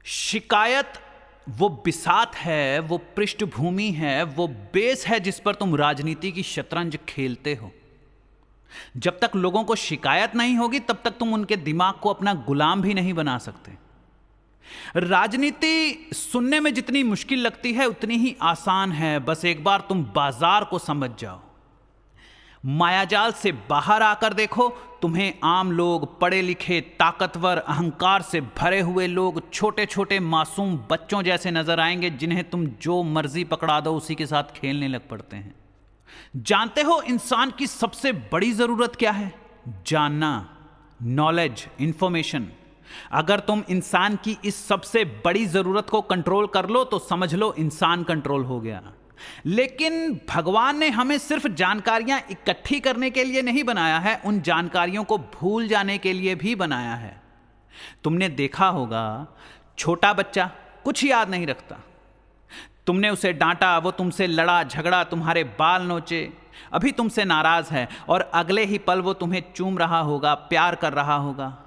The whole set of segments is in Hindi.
शिकायत वो बिसात है, वो पृष्ठभूमि है, वो बेस है जिस पर तुम राजनीति की शतरंज खेलते हो। जब तक लोगों को शिकायत नहीं होगी तब तक तुम उनके दिमाग को अपना गुलाम भी नहीं बना सकते। राजनीति सुनने में जितनी मुश्किल लगती है उतनी ही आसान है। बस एक बार तुम बाजार को समझ जाओ, मायाजाल से बाहर आकर देखो। तुम्हें आम लोग, पढ़े लिखे, ताकतवर, अहंकार से भरे हुए लोग छोटे छोटे मासूम बच्चों जैसे नजर आएंगे जिन्हें तुम जो मर्जी पकड़ा दो उसी के साथ खेलने लग पड़ते हैं। जानते हो इंसान की सबसे बड़ी जरूरत क्या है? जानना, नॉलेज, इंफॉर्मेशन। अगर तुम इंसान की इस सबसे बड़ी जरूरत को कंट्रोल कर लो तो समझ लो इंसान कंट्रोल हो गया। लेकिन भगवान ने हमें सिर्फ जानकारियां इकट्ठी करने के लिए नहीं बनाया है, उन जानकारियों को भूल जाने के लिए भी बनाया है। तुमने देखा होगा, छोटा बच्चा कुछ याद नहीं रखता। तुमने उसे डांटा, वो तुमसे लड़ा झगड़ा, तुम्हारे बाल नोचे, अभी तुमसे नाराज है और अगले ही पल वो तुम्हें चूम रहा होगा, प्यार कर रहा होगा।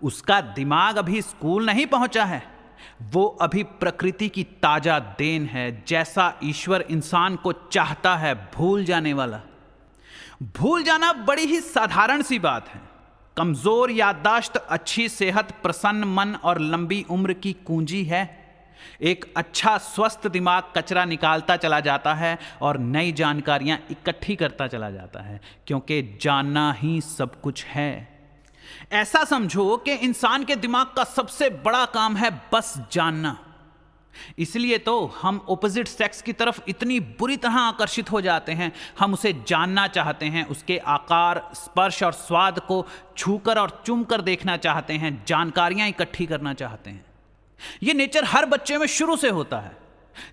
उसका दिमाग अभी स्कूल नहीं पहुंचा है, वो अभी प्रकृति की ताजा देन है। जैसा ईश्वर इंसान को चाहता है, भूल जाने वाला। भूल जाना बड़ी ही साधारण सी बात है। कमजोर याददाश्त अच्छी सेहत, प्रसन्न मन और लंबी उम्र की कुंजी है। एक अच्छा स्वस्थ दिमाग कचरा निकालता चला जाता है और नई जानकारियां इकट्ठी करता चला जाता है, क्योंकि जानना ही सब कुछ है। ऐसा समझो कि इंसान के दिमाग का सबसे बड़ा काम है बस जानना। इसलिए तो हम ऑपोजिट सेक्स की तरफ इतनी बुरी तरह आकर्षित हो जाते हैं। हम उसे जानना चाहते हैं, उसके आकार, स्पर्श और स्वाद को छूकर और चूमकर देखना चाहते हैं, जानकारियां इकट्ठी करना चाहते हैं। यह नेचर हर बच्चे में शुरू से होता है।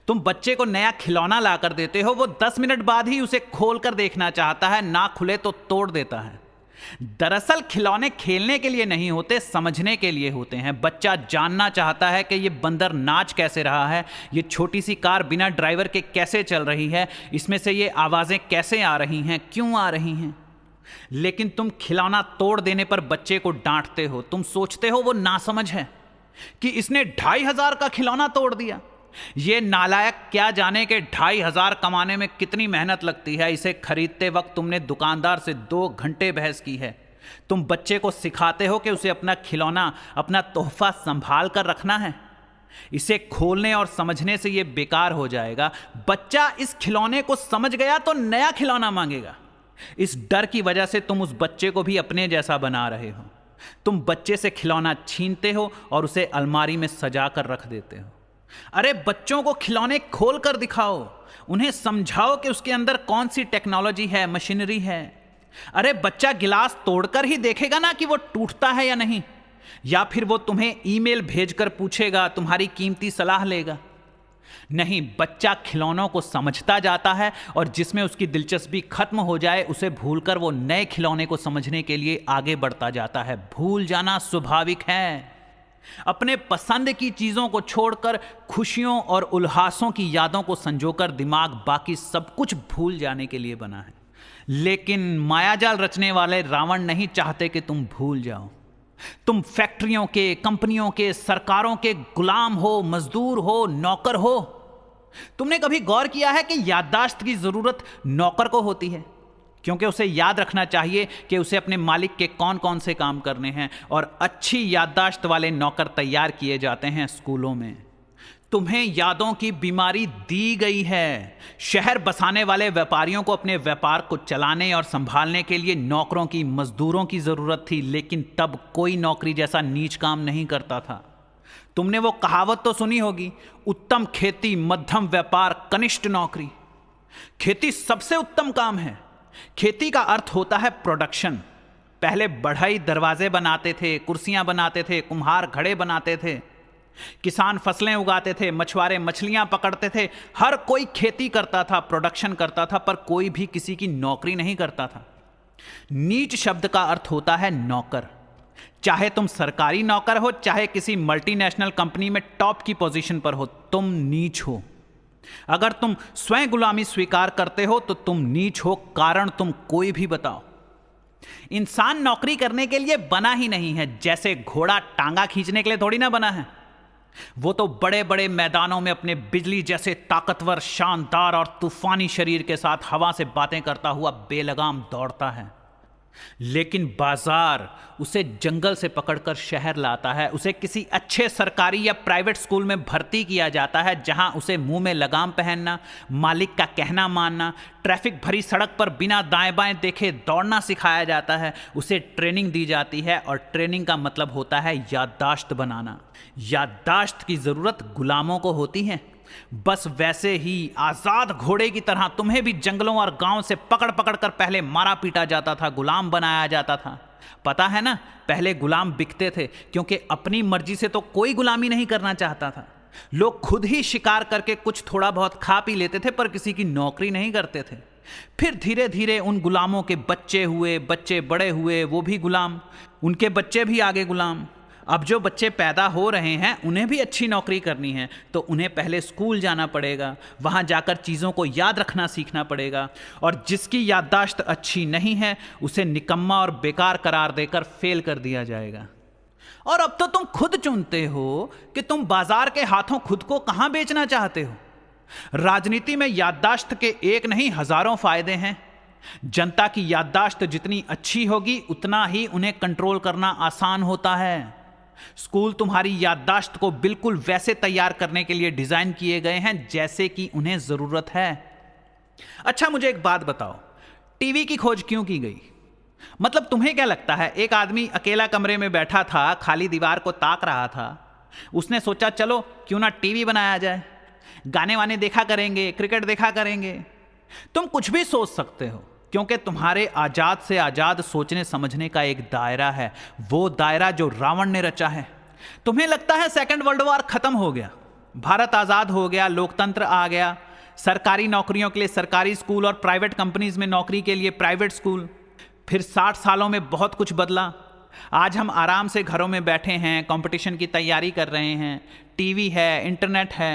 तुम बच्चे को नया खिलौना लाकर देते हो, वो 10 मिनट बाद ही उसे खोलकर देखना चाहता है, ना खुले तो तोड़ देता है। दरअसल खिलौने खेलने के लिए नहीं होते, समझने के लिए होते हैं। बच्चा जानना चाहता है कि ये बंदर नाच कैसे रहा है, ये छोटी सी कार बिना ड्राइवर के कैसे चल रही है, इसमें से ये आवाजें कैसे आ रही हैं, क्यों आ रही हैं। लेकिन तुम खिलौना तोड़ देने पर बच्चे को डांटते हो। तुम सोचते हो वो नासमझ है कि इसने 2500 का खिलौना तोड़ दिया। ये नालायक क्या जाने के 2500 कमाने में कितनी मेहनत लगती है। इसे खरीदते वक्त तुमने दुकानदार से 2 घंटे बहस की है। तुम बच्चे को सिखाते हो कि उसे अपना खिलौना, अपना तोहफा संभाल कर रखना है। इसे खोलने और समझने से यह बेकार हो जाएगा। बच्चा इस खिलौने को समझ गया तो नया खिलौना मांगेगा। इस डर की वजह से तुम उस बच्चे को भी अपने जैसा बना रहे हो। तुम बच्चे से खिलौना छीनते हो और उसे अलमारी में सजा कर रख देते हो। अरे बच्चों को खिलौने खोल कर दिखाओ, उन्हें समझाओ कि उसके अंदर कौन सी टेक्नोलॉजी है, मशीनरी है। अरे बच्चा गिलास तोड़कर ही देखेगा ना कि वो टूटता है या नहीं, या फिर वो तुम्हें ईमेल भेजकर पूछेगा, तुम्हारी कीमती सलाह लेगा। नहीं, बच्चा खिलौनों को समझता जाता है और जिसमें उसकी दिलचस्पी खत्म हो जाए उसे भूलकर वो नए खिलौने को समझने के लिए आगे बढ़ता जाता है। भूल जाना स्वाभाविक है। अपने पसंद की चीजों को छोड़कर खुशियों और उल्लासों की यादों को संजोकर दिमाग बाकी सब कुछ भूल जाने के लिए बना है। लेकिन मायाजाल रचने वाले रावण नहीं चाहते कि तुम भूल जाओ। तुम फैक्ट्रियों के, कंपनियों के, सरकारों के गुलाम हो, मजदूर हो, नौकर हो। तुमने कभी गौर किया है कि याददाश्त की जरूरत नौकर को होती है? क्योंकि उसे याद रखना चाहिए कि उसे अपने मालिक के कौन कौन से काम करने हैं, और अच्छी याददाश्त वाले नौकर तैयार किए जाते हैं स्कूलों में। तुम्हें यादों की बीमारी दी गई है। शहर बसाने वाले व्यापारियों को अपने व्यापार को चलाने और संभालने के लिए नौकरों की, मजदूरों की जरूरत थी, लेकिन तब कोई नौकरी जैसा नीच काम नहीं करता था। तुमने वो कहावत तो सुनी होगी, उत्तम खेती, मध्यम व्यापार, कनिष्ठ नौकरी। खेती सबसे उत्तम काम है। खेती का अर्थ होता है प्रोडक्शन। पहले बढ़ई दरवाजे बनाते थे, कुर्सियां बनाते थे, कुम्हार घड़े बनाते थे, किसान फसलें उगाते थे, मछुआरे मछलियां पकड़ते थे। हर कोई खेती करता था, प्रोडक्शन करता था, पर कोई भी किसी की नौकरी नहीं करता था। नीच शब्द का अर्थ होता है नौकर। चाहे तुम सरकारी नौकर हो, चाहे किसी मल्टीनेशनल कंपनी में टॉप की पोजीशन पर हो, तुम नीच हो। अगर तुम स्वयं गुलामी स्वीकार करते हो तो तुम नीच हो। कारण तुम कोई भी बताओ। इंसान नौकरी करने के लिए बना ही नहीं है। जैसे घोड़ा टांगा खींचने के लिए थोड़ी ना बना है। वो तो बड़े बड़े मैदानों में अपने बिजली जैसे ताकतवर, शानदार और तूफानी शरीर के साथ हवा से बातें करता हुआ बेलगाम दौड़ता है। लेकिन बाजार उसे जंगल से पकड़कर शहर लाता है, उसे किसी अच्छे सरकारी या प्राइवेट स्कूल में भर्ती किया जाता है, जहां उसे मुंह में लगाम पहनना, मालिक का कहना मानना, ट्रैफिक भरी सड़क पर बिना दाएं बाएं देखे दौड़ना सिखाया जाता है। उसे ट्रेनिंग दी जाती है और ट्रेनिंग का मतलब होता है याददाश्त बनाना। याददाश्त की जरूरत गुलामों को होती है। बस वैसे ही आजाद घोड़े की तरह तुम्हें भी जंगलों और गांव से पकड़ पकड़ कर पहले मारा पीटा जाता था, गुलाम बनाया जाता था। पता है ना, पहले गुलाम बिकते थे क्योंकि अपनी मर्जी से तो कोई गुलामी नहीं करना चाहता था। लोग खुद ही शिकार करके कुछ थोड़ा बहुत खा पी लेते थे, पर किसी की नौकरी नहीं करते थे। फिर धीरे धीरे उन गुलामों के बच्चे हुए, बच्चे बड़े हुए, वो भी गुलाम, उनके बच्चे भी आगे गुलाम। अब जो बच्चे पैदा हो रहे हैं उन्हें भी अच्छी नौकरी करनी है, तो उन्हें पहले स्कूल जाना पड़ेगा, वहाँ जाकर चीज़ों को याद रखना सीखना पड़ेगा। और जिसकी याददाश्त अच्छी नहीं है उसे निकम्मा और बेकार करार देकर फेल कर दिया जाएगा। और अब तो तुम खुद चुनते हो कि तुम बाजार के हाथों खुद को कहाँ बेचना चाहते हो। राजनीति में याददाश्त के एक नहीं हजारों फायदे हैं। जनता की याददाश्त जितनी अच्छी होगी उतना ही उन्हें कंट्रोल करना आसान होता है। स्कूल तुम्हारी याददाश्त को बिल्कुल वैसे तैयार करने के लिए डिजाइन किए गए हैं जैसे कि उन्हें जरूरत है। अच्छा, मुझे एक बात बताओ, टीवी की खोज क्यों की गई? मतलब तुम्हें क्या लगता है, एक आदमी अकेला कमरे में बैठा था, खाली दीवार को ताक रहा था, उसने सोचा चलो क्यों ना टीवी बनाया जाए, गाने वाने देखा करेंगे, क्रिकेट देखा करेंगे। तुम कुछ भी सोच सकते हो क्योंकि तुम्हारे आजाद से आजाद सोचने समझने का एक दायरा है, वो दायरा जो रावण ने रचा है। तुम्हें लगता है सेकंड वर्ल्ड वॉर खत्म हो गया, भारत आजाद हो गया, लोकतंत्र आ गया, सरकारी नौकरियों के लिए सरकारी स्कूल और प्राइवेट कंपनीज में नौकरी के लिए प्राइवेट स्कूल। फिर 60 सालों में बहुत कुछ बदला। आज हम आराम से घरों में बैठे हैं, कंपटीशन की तैयारी कर रहे हैं, टीवी है, इंटरनेट है।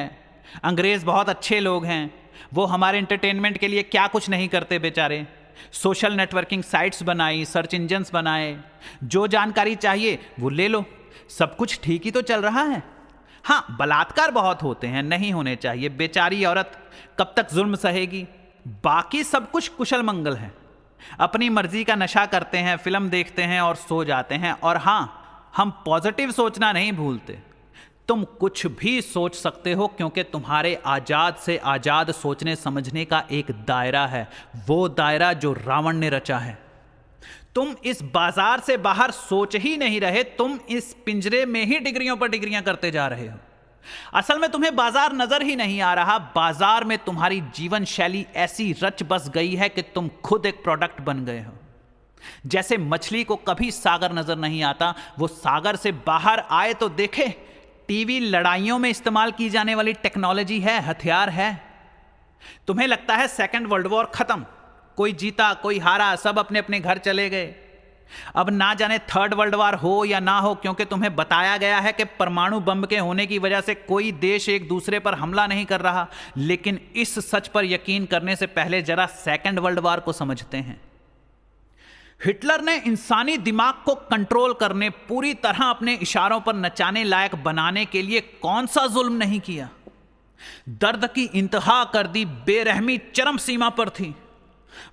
अंग्रेज बहुत अच्छे लोग हैं, वो हमारे एंटरटेनमेंट के लिए क्या कुछ नहीं करते बेचारे। सोशल नेटवर्किंग साइट्स बनाई, सर्च इंजन्स बनाए, जो जानकारी चाहिए वो ले लो, सब कुछ ठीक ही तो चल रहा है। हाँ, बलात्कार बहुत होते हैं, नहीं होने चाहिए, बेचारी औरत कब तक जुल्म सहेगी। बाकी सब कुछ कुशल मंगल है। अपनी मर्जी का नशा करते हैं, फिल्म देखते हैं और सो जाते हैं। और हाँ, हम पॉजिटिव सोचना नहीं भूलते। तुम कुछ भी सोच सकते हो क्योंकि तुम्हारे आजाद से आजाद सोचने समझने का एक दायरा है, वो दायरा जो रावण ने रचा है। तुम इस बाजार से बाहर सोच ही नहीं रहे, तुम इस पिंजरे में ही डिग्रियों पर डिग्रियां करते जा रहे हो। असल में तुम्हें बाजार नजर ही नहीं आ रहा, बाजार में तुम्हारी जीवन शैली ऐसी रच बस गई है कि तुम खुद एक प्रोडक्ट बन गए हो। जैसे मछली को कभी सागर नजर नहीं आता, वो सागर से बाहर आए तो देखे। टीवी लड़ाइयों में इस्तेमाल की जाने वाली टेक्नोलॉजी है, हथियार है। तुम्हें लगता है सेकंड वर्ल्ड वॉर खत्म, कोई जीता कोई हारा, सब अपने अपने घर चले गए। अब ना जाने थर्ड वर्ल्ड वॉर हो या ना हो, क्योंकि तुम्हें बताया गया है कि परमाणु बम के होने की वजह से कोई देश एक दूसरे पर हमला नहीं कर रहा। लेकिन इस सच पर यकीन करने से पहले जरा सेकंड वर्ल्ड वॉर को समझते हैं। हिटलर ने इंसानी दिमाग को कंट्रोल करने, पूरी तरह अपने इशारों पर नचाने लायक बनाने के लिए कौन सा जुल्म नहीं किया। दर्द की इंतहा कर दी, बेरहमी चरम सीमा पर थी।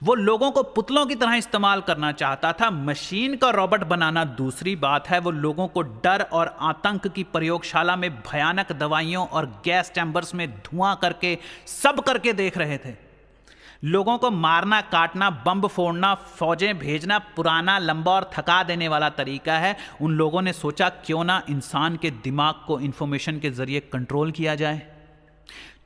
वो लोगों को पुतलों की तरह इस्तेमाल करना चाहता था। मशीन का रॉबोट बनाना दूसरी बात है, वो लोगों को डर और आतंक की प्रयोगशाला में भयानक दवाइयों और गैस चैम्बर्स में धुआं करके सब करके देख रहे थे। लोगों को मारना, काटना, बम फोड़ना, फौजें भेजना पुराना, लंबा और थका देने वाला तरीका है। उन लोगों ने सोचा क्यों ना इंसान के दिमाग को इंफॉर्मेशन के जरिए कंट्रोल किया जाए।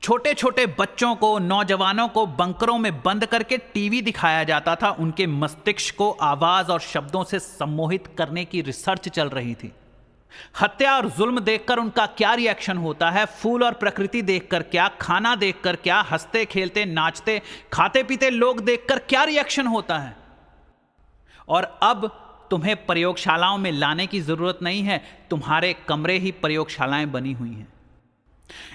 छोटे छोटे बच्चों को, नौजवानों को बंकरों में बंद करके टीवी दिखाया जाता था। उनके मस्तिष्क को आवाज और शब्दों से सम्मोहित करने की रिसर्च चल रही थी। हत्या और जुल्म देखकर उनका क्या रिएक्शन होता है, फूल और प्रकृति देखकर क्या, खाना देखकर क्या, हंसते खेलते नाचते खाते पीते लोग देखकर क्या रिएक्शन होता है। और अब तुम्हें प्रयोगशालाओं में लाने की जरूरत नहीं है, तुम्हारे कमरे ही प्रयोगशालाएं बनी हुई हैं।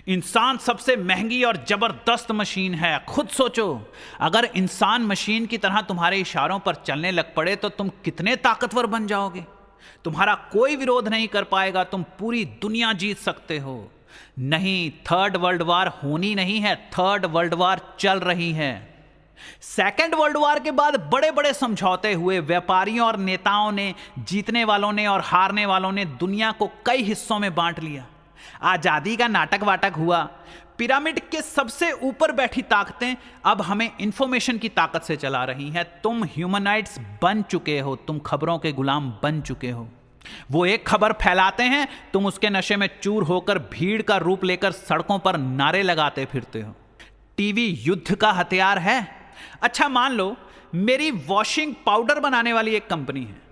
इंसान सबसे महंगी और जबरदस्त मशीन है। खुद सोचो, अगर इंसान मशीन की तरह तुम्हारे इशारों पर चलने लग पड़े तो तुम कितने ताकतवर बन जाओगे। तुम्हारा कोई विरोध नहीं कर पाएगा, तुम पूरी दुनिया जीत सकते हो। नहीं, थर्ड वर्ल्ड वार होनी नहीं है, थर्ड वर्ल्ड वार चल रही है। सेकेंड वर्ल्ड वार के बाद बड़े बड़े समझौते हुए, व्यापारियों और नेताओं ने, जीतने वालों ने और हारने वालों ने दुनिया को कई हिस्सों में बांट लिया। आजादी का नाटक वाटक हुआ। पिरामिड के सबसे ऊपर बैठी ताकतें अब हमें इंफॉर्मेशन की ताकत से चला रही हैं। तुम ह्यूमनाइट्स बन चुके हो, तुम खबरों के गुलाम बन चुके हो। वो एक खबर फैलाते हैं, तुम उसके नशे में चूर होकर भीड़ का रूप लेकर सड़कों पर नारे लगाते फिरते हो। टीवी युद्ध का हथियार है। अच्छा, मान लो मेरी वॉशिंग पाउडर बनाने वाली एक कंपनी है।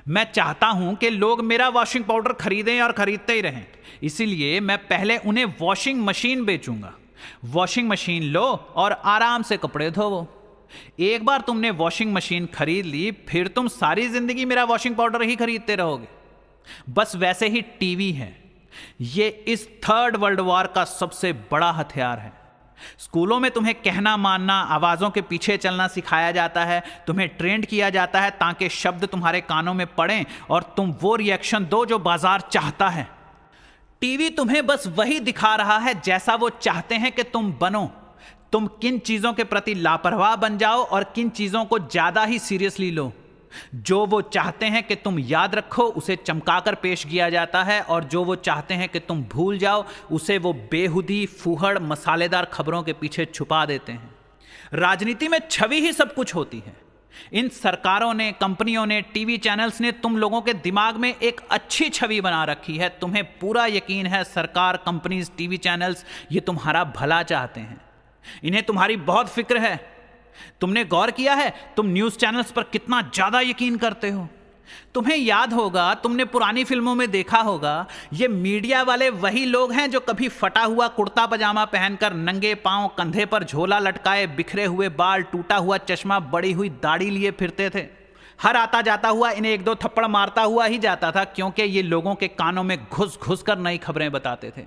मैं चाहता हूं कि लोग मेरा वॉशिंग पाउडर खरीदें और खरीदते ही रहें, इसीलिए मैं पहले उन्हें वॉशिंग मशीन बेचूंगा। वॉशिंग मशीन लो और आराम से कपड़े धोवो। एक बार तुमने वॉशिंग मशीन खरीद ली, फिर तुम सारी जिंदगी मेरा वॉशिंग पाउडर ही खरीदते रहोगे। बस वैसे ही टीवी है। ये इस थर्ड वर्ल्ड वॉर का सबसे बड़ा हथियार है। स्कूलों में तुम्हें कहना मानना, आवाजों के पीछे चलना सिखाया जाता है, तुम्हें ट्रेंड किया जाता है ताकि शब्द तुम्हारे कानों में पड़ें और तुम वो रिएक्शन दो जो बाजार चाहता है। टीवी तुम्हें बस वही दिखा रहा है जैसा वो चाहते हैं कि तुम बनो। तुम किन चीजों के प्रति लापरवाह बन जाओ और किन चीजों को ज्यादा ही सीरियसली लो। जो वो चाहते हैं कि तुम याद रखो उसे चमकाकर पेश किया जाता है, और जो वो चाहते हैं कि तुम भूल जाओ उसे वो बेहुदी, फूहड़, मसालेदार खबरों के पीछे छुपा देते हैं। राजनीति में छवि ही सब कुछ होती है। इन सरकारों ने, कंपनियों ने, टीवी चैनल्स ने तुम लोगों के दिमाग में एक अच्छी छवि बना रखी है। तुम्हें पूरा यकीन है सरकार, कंपनीज, टीवी चैनल्स ये तुम्हारा भला चाहते हैं। इन्हें तुम्हारी बहुत फिक्र है। तुमने गौर किया है तुम न्यूज चैनल्स पर कितना ज्यादा यकीन करते हो? तुम्हें याद होगा, तुमने पुरानी फिल्मों में देखा होगा, ये मीडिया वाले वही लोग हैं जो कभी फटा हुआ कुर्ता पजामा पहनकर, नंगे पांव, कंधे पर झोला लटकाए, बिखरे हुए बाल, टूटा हुआ चश्मा, बड़ी हुई दाढ़ी लिए फिरते थे। हर आता जाता हुआ इन्हें एक दो थप्पड़ मारता हुआ ही जाता था, क्योंकि ये लोगों के कानों में घुस घुस कर नई खबरें बताते थे,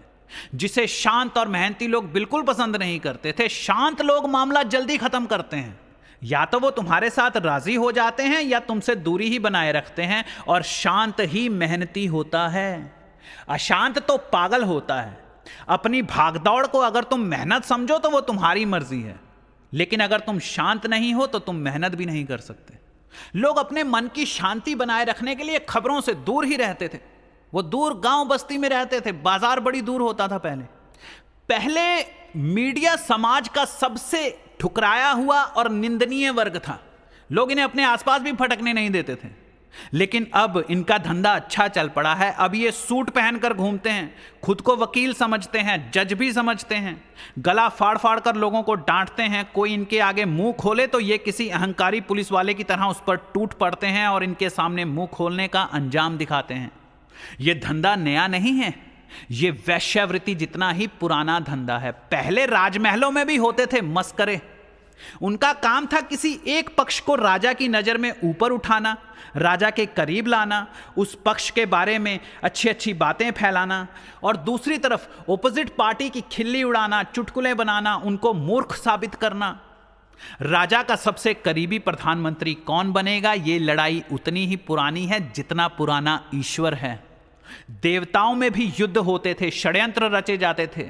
जिसे शांत और मेहनती लोग बिल्कुल पसंद नहीं करते थे। शांत लोग मामला जल्दी खत्म करते हैं। या तो वो तुम्हारे साथ राजी हो जाते हैं या तुमसे दूरी ही बनाए रखते हैं, और शांत ही मेहनती होता है। अशांत तो पागल होता है। अपनी भागदौड़ को अगर तुम मेहनत समझो तो वो तुम्हारी मर्जी है, लेकिन अगर तुम शांत नहीं हो तो तुम मेहनत भी नहीं कर सकते। लोग अपने मन की शांति बनाए रखने के लिए खबरों से दूर ही रहते थे। वो दूर गांव बस्ती में रहते थे। बाजार बड़ी दूर होता था। पहले मीडिया समाज का सबसे ठुकराया हुआ और निंदनीय वर्ग था। लोग इन्हें अपने आसपास भी फटकने नहीं देते थे। लेकिन अब इनका धंधा अच्छा चल पड़ा है। अब ये सूट पहनकर घूमते हैं, खुद को वकील समझते हैं, जज भी समझते हैं, गला फाड़ फाड़ कर लोगों को डांटते हैं। कोई इनके आगे मुंह खोले तो ये किसी अहंकारी पुलिस वाले की तरह उस पर टूट पड़ते हैं और इनके सामने मुंह खोलने का अंजाम दिखाते हैं। ये धंधा नया नहीं है, ये वैश्यावृत्ति जितना ही पुराना धंधा है। पहले राजमहलों में भी होते थे मस्करे। उनका काम था किसी एक पक्ष को राजा की नजर में ऊपर उठाना, राजा के करीब लाना, उस पक्ष के बारे में अच्छी अच्छी बातें फैलाना, और दूसरी तरफ ऑपोजिट पार्टी की खिल्ली उड़ाना, चुटकुले बनाना, उनको मूर्ख साबित करना। राजा का सबसे करीबी प्रधानमंत्री कौन बनेगा, ये लड़ाई उतनी ही पुरानी है जितना पुराना ईश्वर है। देवताओं में भी युद्ध होते थे, षड्यंत्र रचे जाते थे।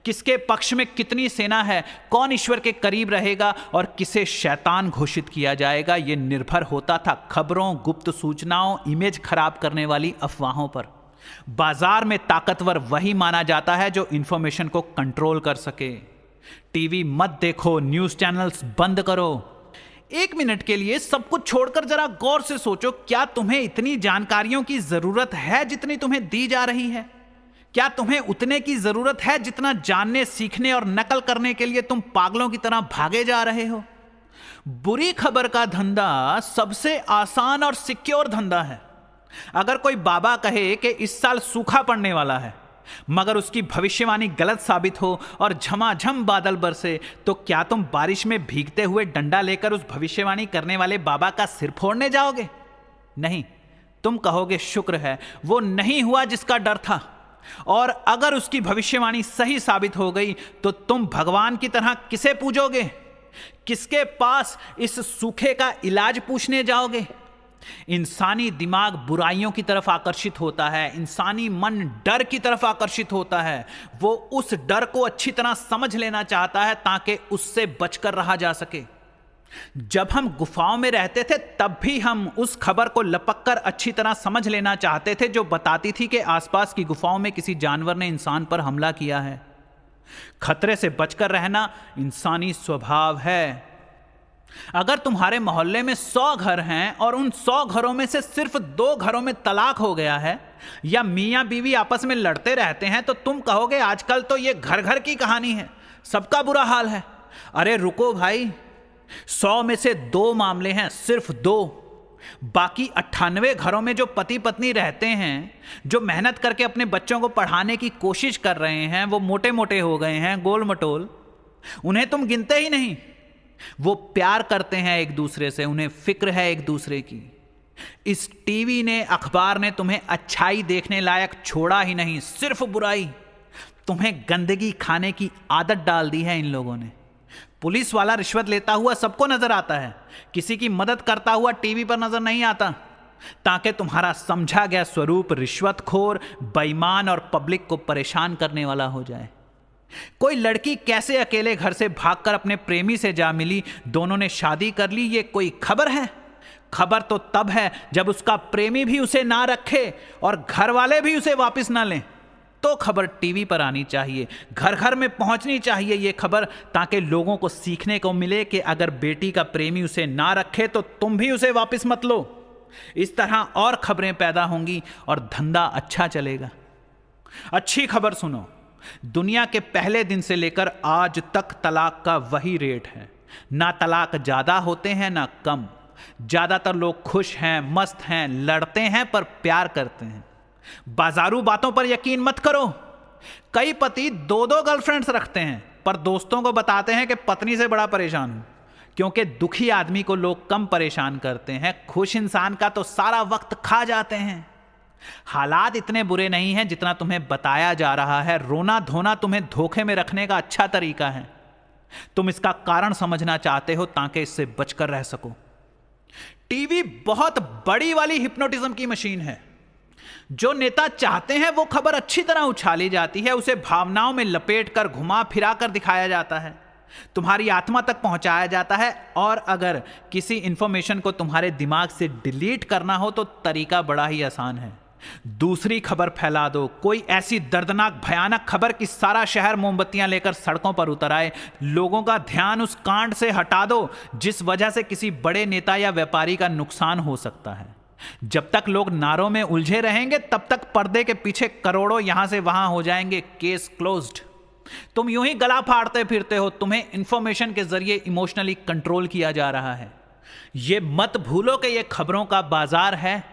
किसके पक्ष में कितनी सेना है, कौन ईश्वर के करीब रहेगा और किसे शैतान घोषित किया जाएगा, यह निर्भर होता था खबरों, गुप्त सूचनाओं, इमेज खराब करने वाली अफवाहों पर। बाजार में ताकतवर वही माना जाता है जो इंफॉर्मेशन को कंट्रोल कर सके। टीवी मत देखो, न्यूज चैनल्स बंद करो। एक मिनट के लिए सब कुछ छोड़कर जरा गौर से सोचो, क्या तुम्हें इतनी जानकारियों की जरूरत है जितनी तुम्हें दी जा रही है? क्या तुम्हें उतने की जरूरत है जितना जानने, सीखने और नकल करने के लिए तुम पागलों की तरह भागे जा रहे हो? बुरी खबर का धंधा सबसे आसान और सिक्योर धंधा है। अगर कोई बाबा कहे कि इस साल सूखा पड़ने वाला है, मगर उसकी भविष्यवाणी गलत साबित हो और झमाझम बादल बरसे, तो क्या तुम बारिश में भीगते हुए डंडा लेकर उस भविष्यवाणी करने वाले बाबा का सिर फोड़ने जाओगे? नहीं, तुम कहोगे शुक्र है वो नहीं हुआ जिसका डर था। और अगर उसकी भविष्यवाणी सही साबित हो गई तो तुम भगवान की तरह किसे पूजोगे? किसके पास इस सूखे का इलाज पूछने जाओगे? इंसानी दिमाग बुराइयों की तरफ आकर्षित होता है, इंसानी मन डर की तरफ आकर्षित होता है। वो उस डर को अच्छी तरह समझ लेना चाहता है ताकि उससे बचकर रहा जा सके। जब हम गुफाओं में रहते थे तब भी हम उस खबर को लपककर अच्छी तरह समझ लेना चाहते थे जो बताती थी कि आसपास की गुफाओं में किसी जानवर ने इंसान पर हमला किया है। खतरे से बचकर रहना इंसानी स्वभाव है। अगर तुम्हारे मोहल्ले में 100 घर हैं और उन 100 घरों में से सिर्फ 2 घरों में तलाक हो गया है या मियां बीवी आपस में लड़ते रहते हैं तो तुम कहोगे आजकल तो ये घर घर की कहानी है, सबका बुरा हाल है। अरे रुको भाई, 100 में से 2 मामले हैं, सिर्फ 2। बाकी 98 घरों में जो पति पत्नी रहते हैं, जो मेहनत करके अपने बच्चों को पढ़ाने की कोशिश कर रहे हैं, वो मोटे मोटे हो गए हैं, गोल मटोल, उन्हें तुम गिनते ही नहीं। वो प्यार करते हैं एक दूसरे से, उन्हें फिक्र है एक दूसरे की। इस टीवी ने, अखबार ने तुम्हें अच्छाई देखने लायक छोड़ा ही नहीं, सिर्फ बुराई। तुम्हें गंदगी खाने की आदत डाल दी है इन लोगों ने। पुलिस वाला रिश्वत लेता हुआ सबको नजर आता है, किसी की मदद करता हुआ टीवी पर नजर नहीं आता, ताकि तुम्हारा समझा गया स्वरूप रिश्वतखोर, बेईमान और पब्लिक को परेशान करने वाला हो जाए। कोई लड़की कैसे अकेले घर से भागकर अपने प्रेमी से जा मिली, दोनों ने शादी कर ली, ये कोई खबर है? खबर तो तब है जब उसका प्रेमी भी उसे ना रखे और घर वाले भी उसे वापस ना लें, तो खबर टीवी पर आनी चाहिए, घर घर में पहुंचनी चाहिए ये खबर, ताकि लोगों को सीखने को मिले कि अगर बेटी का प्रेमी उसे ना रखे तो तुम भी उसे वापस मत लो। इस तरह और खबरें पैदा होंगी और धंधा अच्छा चलेगा। अच्छी खबर सुनो, दुनिया के पहले दिन से लेकर आज तक तलाक का वही रेट है। ना तलाक ज्यादा होते हैं ना कम। ज्यादातर लोग खुश हैं, मस्त हैं, लड़ते हैं पर प्यार करते हैं। बाजारू बातों पर यकीन मत करो। कई पति 2-2 गर्लफ्रेंड्स रखते हैं पर दोस्तों को बताते हैं कि पत्नी से बड़ा परेशान हूं, क्योंकि दुखी आदमी को लोग कम परेशान करते हैं, खुश इंसान का तो सारा वक्त खा जाते हैं। हालात इतने बुरे नहीं हैं जितना तुम्हें बताया जा रहा है। रोना धोना तुम्हें धोखे में रखने का अच्छा तरीका है। तुम इसका कारण समझना चाहते हो ताकि इससे बचकर रह सको। टीवी बहुत बड़ी वाली हिप्नोटिज्म की मशीन है। जो नेता चाहते हैं वो खबर अच्छी तरह उछाली जाती है, उसे भावनाओं में लपेटकर घुमा फिरा कर दिखाया जाता है, तुम्हारी आत्मा तक पहुंचाया जाता है। और अगर किसी इंफॉर्मेशन को तुम्हारे दिमाग से डिलीट करना हो तो तरीका बड़ा ही आसान है, दूसरी खबर फैला दो। कोई ऐसी दर्दनाक भयानक खबर कि सारा शहर मोमबत्तियां लेकर सड़कों पर उतर आए। लोगों का ध्यान उस कांड से हटा दो जिस वजह से किसी बड़े नेता या व्यापारी का नुकसान हो सकता है। जब तक लोग नारों में उलझे रहेंगे तब तक पर्दे के पीछे करोड़ों यहां से वहां हो जाएंगे, केस क्लोज्ड। तुम यूं ही गला फाड़ते फिरते हो, तुम्हें इंफॉर्मेशन के जरिए इमोशनली कंट्रोल किया जा रहा है। यह मत भूलो कि यह खबरों का बाजार है,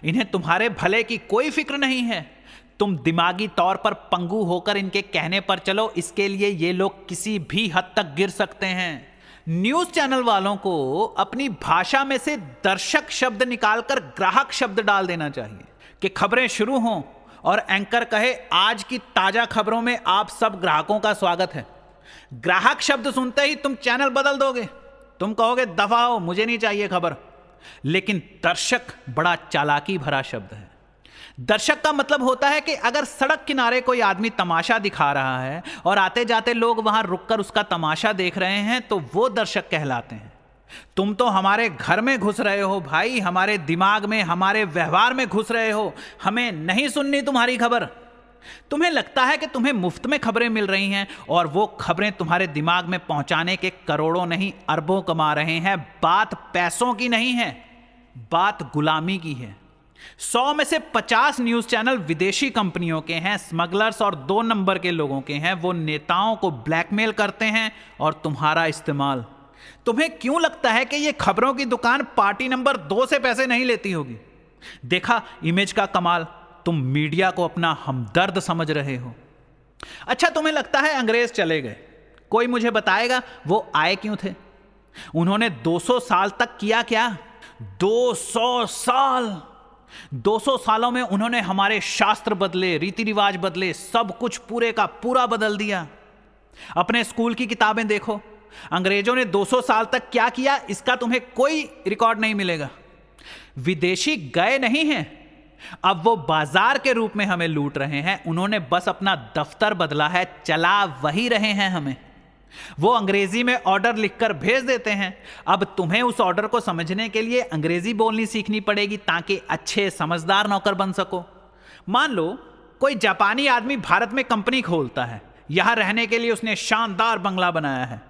इन्हें तुम्हारे भले की कोई फिक्र नहीं है। तुम दिमागी तौर पर पंगु होकर इनके कहने पर चलो, इसके लिए ये लोग किसी भी हद तक गिर सकते हैं। न्यूज चैनल वालों को अपनी भाषा में से दर्शक शब्द निकालकर ग्राहक शब्द डाल देना चाहिए कि खबरें शुरू हों और एंकर कहे आज की ताजा खबरों में आप सब ग्राहकों का स्वागत है। ग्राहक शब्द सुनते ही तुम चैनल बदल दोगे, तुम कहोगे दफा हो, मुझे नहीं चाहिए खबर। लेकिन दर्शक बड़ा चालाकी भरा शब्द है। दर्शक का मतलब होता है कि अगर सड़क किनारे कोई आदमी तमाशा दिखा रहा है और आते जाते लोग वहां रुककर उसका तमाशा देख रहे हैं तो वो दर्शक कहलाते हैं। तुम तो हमारे घर में घुस रहे हो भाई, हमारे दिमाग में, हमारे व्यवहार में घुस रहे हो। हमें नहीं सुननी तुम्हारी खबर। तुम्हें लगता है कि तुम्हें मुफ्त में खबरें मिल रही हैं और वो खबरें तुम्हारे दिमाग में पहुंचाने के करोड़ों नहीं अरबों कमा रहे हैं। बात पैसों की नहीं है, बात गुलामी की है। 100 में से 50 न्यूज चैनल विदेशी कंपनियों के हैं, स्मगलर्स और 2 नंबर के लोगों के हैं। वो नेताओं को ब्लैकमेल करते हैं और तुम्हारा इस्तेमाल। तुम्हें क्यों लगता है कि ये खबरों की दुकान पार्टी नंबर 2 से पैसे नहीं लेती होगी? देखा इमेज का कमाल, तुम मीडिया को अपना हमदर्द समझ रहे हो। अच्छा, तुम्हें लगता है अंग्रेज चले गए, कोई मुझे बताएगा वो आए क्यों थे? उन्होंने 200 साल तक किया क्या? 200 साल! 200 सालों में उन्होंने हमारे शास्त्र बदले, रीति रिवाज बदले, सब कुछ पूरे का पूरा बदल दिया। अपने स्कूल की किताबें देखो, अंग्रेजों ने 200 साल तक क्या किया इसका तुम्हें कोई रिकॉर्ड नहीं मिलेगा। विदेशी गए नहीं हैं, अब वो बाजार के रूप में हमें लूट रहे हैं। उन्होंने बस अपना दफ्तर बदला है, चला वही रहे हैं हमें। वो अंग्रेजी में ऑर्डर लिखकर भेज देते हैं। अब तुम्हें उस ऑर्डर को समझने के लिए अंग्रेजी बोलनी सीखनी पड़ेगी ताकि अच्छे समझदार नौकर बन सको। मान लो कोई जापानी आदमी भारत में कंपनी खोलता है, यहां रहने के लिए उसने शानदार बंगला बनाया है,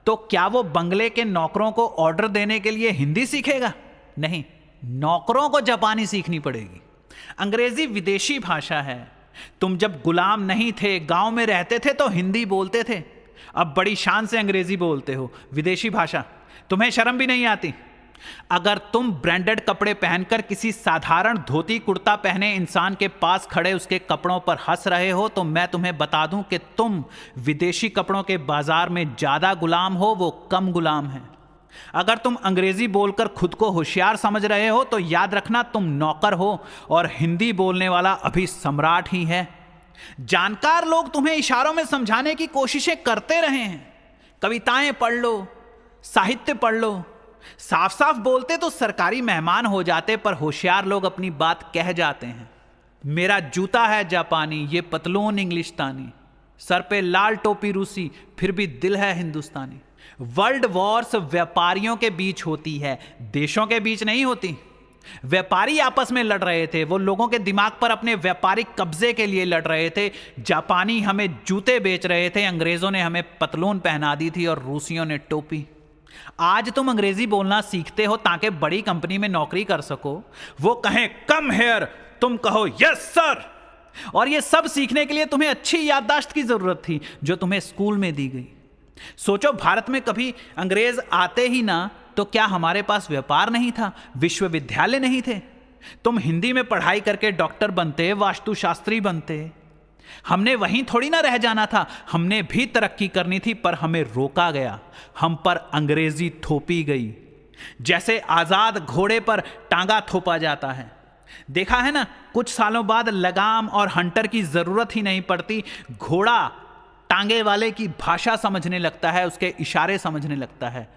तो क्या वो बंगले के नौकरों को ऑर्डर देने के लिए हिंदी सीखेगा? नहीं, नौकरों को जापानी सीखनी पड़ेगी। अंग्रेजी विदेशी भाषा है। तुम जब गुलाम नहीं थे, गांव में रहते थे, तो हिंदी बोलते थे। अब बड़ी शान से अंग्रेजी बोलते हो, विदेशी भाषा। तुम्हें शर्म भी नहीं आती? अगर तुम ब्रांडेड कपड़े पहनकर किसी साधारण धोती कुर्ता पहने इंसान के पास खड़े उसके कपड़ों पर हंस रहे हो, तो मैं तुम्हें बता दूं कि तुम विदेशी कपड़ों के बाजार में ज्यादा गुलाम हो, वो कम गुलाम है। अगर तुम अंग्रेजी बोलकर खुद को होशियार समझ रहे हो, तो याद रखना तुम नौकर हो और हिंदी बोलने वाला अभी सम्राट ही है। जानकार लोग तुम्हें इशारों में समझाने की कोशिशें करते रहे हैं। कविताएं पढ़ लो, साहित्य पढ़ लो। साफ साफ बोलते तो सरकारी मेहमान हो जाते, पर होशियार लोग अपनी बात कह जाते हैं। मेरा जूता है जापानी, ये पतलून इंग्लिशतानी, सर पे लाल टोपी रूसी, फिर भी दिल है हिंदुस्तानी। वर्ल्ड वॉर्स व्यापारियों के बीच होती है, देशों के बीच नहीं होती। व्यापारी आपस में लड़ रहे थे, वो लोगों के दिमाग पर अपने व्यापारिक कब्जे के लिए लड़ रहे थे। जापानी हमें जूते बेच रहे थे, अंग्रेजों ने हमें पतलून पहना दी थी और रूसियों ने टोपी। आज तुम अंग्रेजी बोलना सीखते हो ताकि बड़ी कंपनी में नौकरी कर सको। वो कहें कम हेयर, तुम कहो यस सर। और ये सब सीखने के लिए तुम्हें अच्छी याददाश्त की जरूरत थी, जो तुम्हें स्कूल में दी गई। सोचो, भारत में कभी अंग्रेज आते ही ना, तो क्या हमारे पास व्यापार नहीं था, विश्वविद्यालय नहीं थे? तुम हिंदी में पढ़ाई करके डॉक्टर बनते, वास्तुशास्त्री बनते। हमने वहीं थोड़ी ना रह जाना था, हमने भी तरक्की करनी थी, पर हमें रोका गया। हम पर अंग्रेजी थोपी गई। जैसे आजाद घोड़े पर टांगा थोपा जाता है। देखा है ना, कुछ सालों बाद लगाम और हंटर की जरूरत ही नहीं पड़ती। घोड़ा टांगे वाले की भाषा समझने लगता है, उसके इशारे समझने लगता है।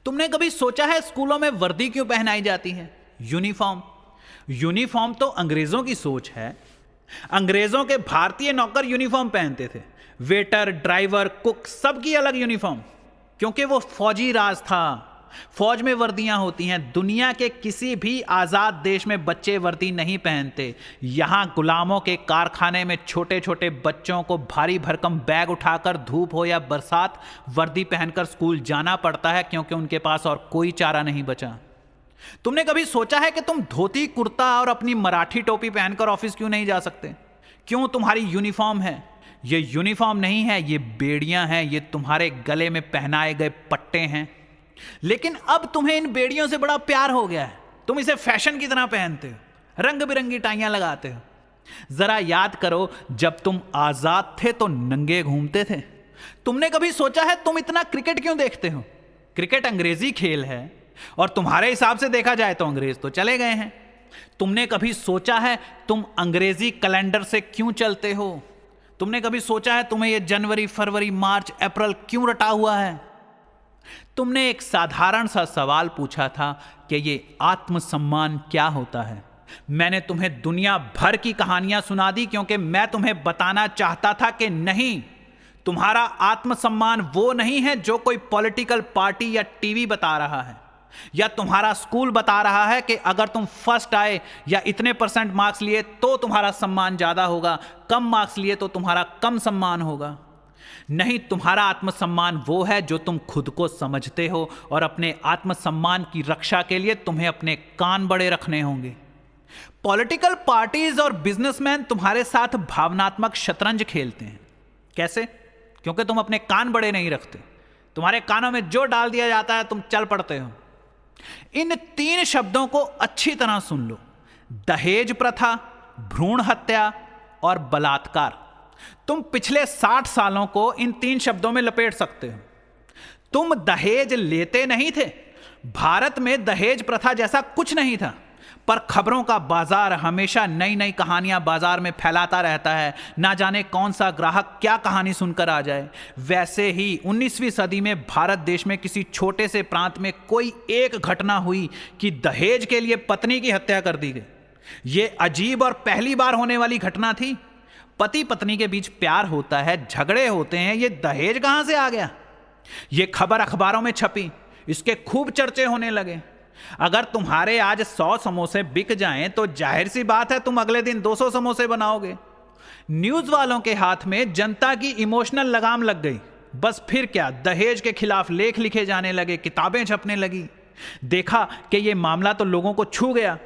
तुमने कभी सोचा है स्कूलों में वर्दी क्यों पहनाई जाती है? यूनिफॉर्म। यूनिफॉर्म तो अंग्रेजों की सोच है। अंग्रेजों के भारतीय नौकर यूनिफॉर्म पहनते थे। वेटर, ड्राइवर, कुक, सबकी अलग यूनिफॉर्म, क्योंकि वो फौजी राज था। फौज में वर्दियां होती हैं। दुनिया के किसी भी आजाद देश में बच्चे वर्दी नहीं पहनते। यहां गुलामों के कारखाने में छोटे छोटे बच्चों को भारी भरकम बैग उठाकर धूप हो या बरसात वर्दी पहनकर स्कूल जाना पड़ता है, क्योंकि उनके पास और कोई चारा नहीं बचा। तुमने कभी सोचा है कि तुम धोती कुर्ता और अपनी मराठी टोपी पहनकर ऑफिस क्यों नहीं जा सकते? क्यों? तुम्हारी यूनिफॉर्म है। ये यूनिफॉर्म नहीं है, ये बेड़ियां हैं, ये तुम्हारे गले में पहनाए गए पट्टे हैं। लेकिन अब तुम्हें इन बेड़ियों से बड़ा प्यार हो गया है। तुम इसे फैशन की तरह पहनते हो, रंग बिरंगी टाइयां लगाते हो। जरा याद करो, जब तुम आजाद थे तो नंगे घूमते थे। तुमने कभी सोचा है तुम इतना क्रिकेट क्यों देखते हो? क्रिकेट अंग्रेजी खेल है, और तुम्हारे हिसाब से देखा जाए तो अंग्रेज तो चले गए हैं। तुमने कभी सोचा है तुम अंग्रेजी कैलेंडर से क्यों चलते हो? तुमने कभी सोचा है तुम्हें यह जनवरी, फरवरी, मार्च, अप्रैल क्यों रटा हुआ है? तुमने एक साधारण सा सवाल पूछा था कि ये आत्मसम्मान क्या होता है। मैंने तुम्हें दुनिया भर की कहानियां सुना दी, क्योंकि मैं तुम्हें बताना चाहता था कि नहीं, तुम्हारा आत्मसम्मान वो नहीं है जो कोई पॉलिटिकल पार्टी या टीवी बता रहा है, या तुम्हारा स्कूल बता रहा है कि अगर तुम फर्स्ट आए या इतने % मार्क्स लिए तो तुम्हारा सम्मान ज्यादा होगा, कम मार्क्स लिए तो तुम्हारा कम सम्मान होगा। नहीं, तुम्हारा आत्मसम्मान वो है जो तुम खुद को समझते हो, और अपने आत्मसम्मान की रक्षा के लिए तुम्हें अपने कान बड़े रखने होंगे। पॉलिटिकल पार्टीज और बिजनेसमैन तुम्हारे साथ भावनात्मक शतरंज खेलते हैं। कैसे? क्योंकि तुम अपने कान बड़े नहीं रखते। तुम्हारे कानों में जो डाल दिया जाता है तुम चल पड़ते हो। इन 3 शब्दों को अच्छी तरह सुन लो: दहेज प्रथा, भ्रूण हत्या और बलात्कार। तुम पिछले 60 सालों को इन 3 शब्दों में लपेट सकते हो। तुम दहेज लेते नहीं थे। भारत में दहेज प्रथा जैसा कुछ नहीं था। पर खबरों का बाजार हमेशा नई नई कहानियां बाजार में फैलाता रहता है। ना जाने कौन सा ग्राहक क्या कहानी सुनकर आ जाए। वैसे ही 19वीं सदी में भारत देश में किसी छोटे से प्रांत में कोई एक घटना हुई कि दहेज के लिए पत्नी की हत्या कर दी गई। यह अजीब और पहली बार होने वाली घटना थी। पति पत्नी के बीच प्यार होता है, झगड़े होते हैं, ये दहेज कहां से आ गया? ये खबर अखबारों में छपी, इसके खूब चर्चे होने लगे। अगर तुम्हारे आज 100 समोसे बिक जाएं तो जाहिर सी बात है तुम अगले दिन 200 समोसे बनाओगे। न्यूज वालों के हाथ में जनता की इमोशनल लगाम लग गई। बस फिर क्या, दहेज के खिलाफ लेख लिखे जाने लगे, किताबें छपने लगी। देखा कि यह मामला तो लोगों को छू गया।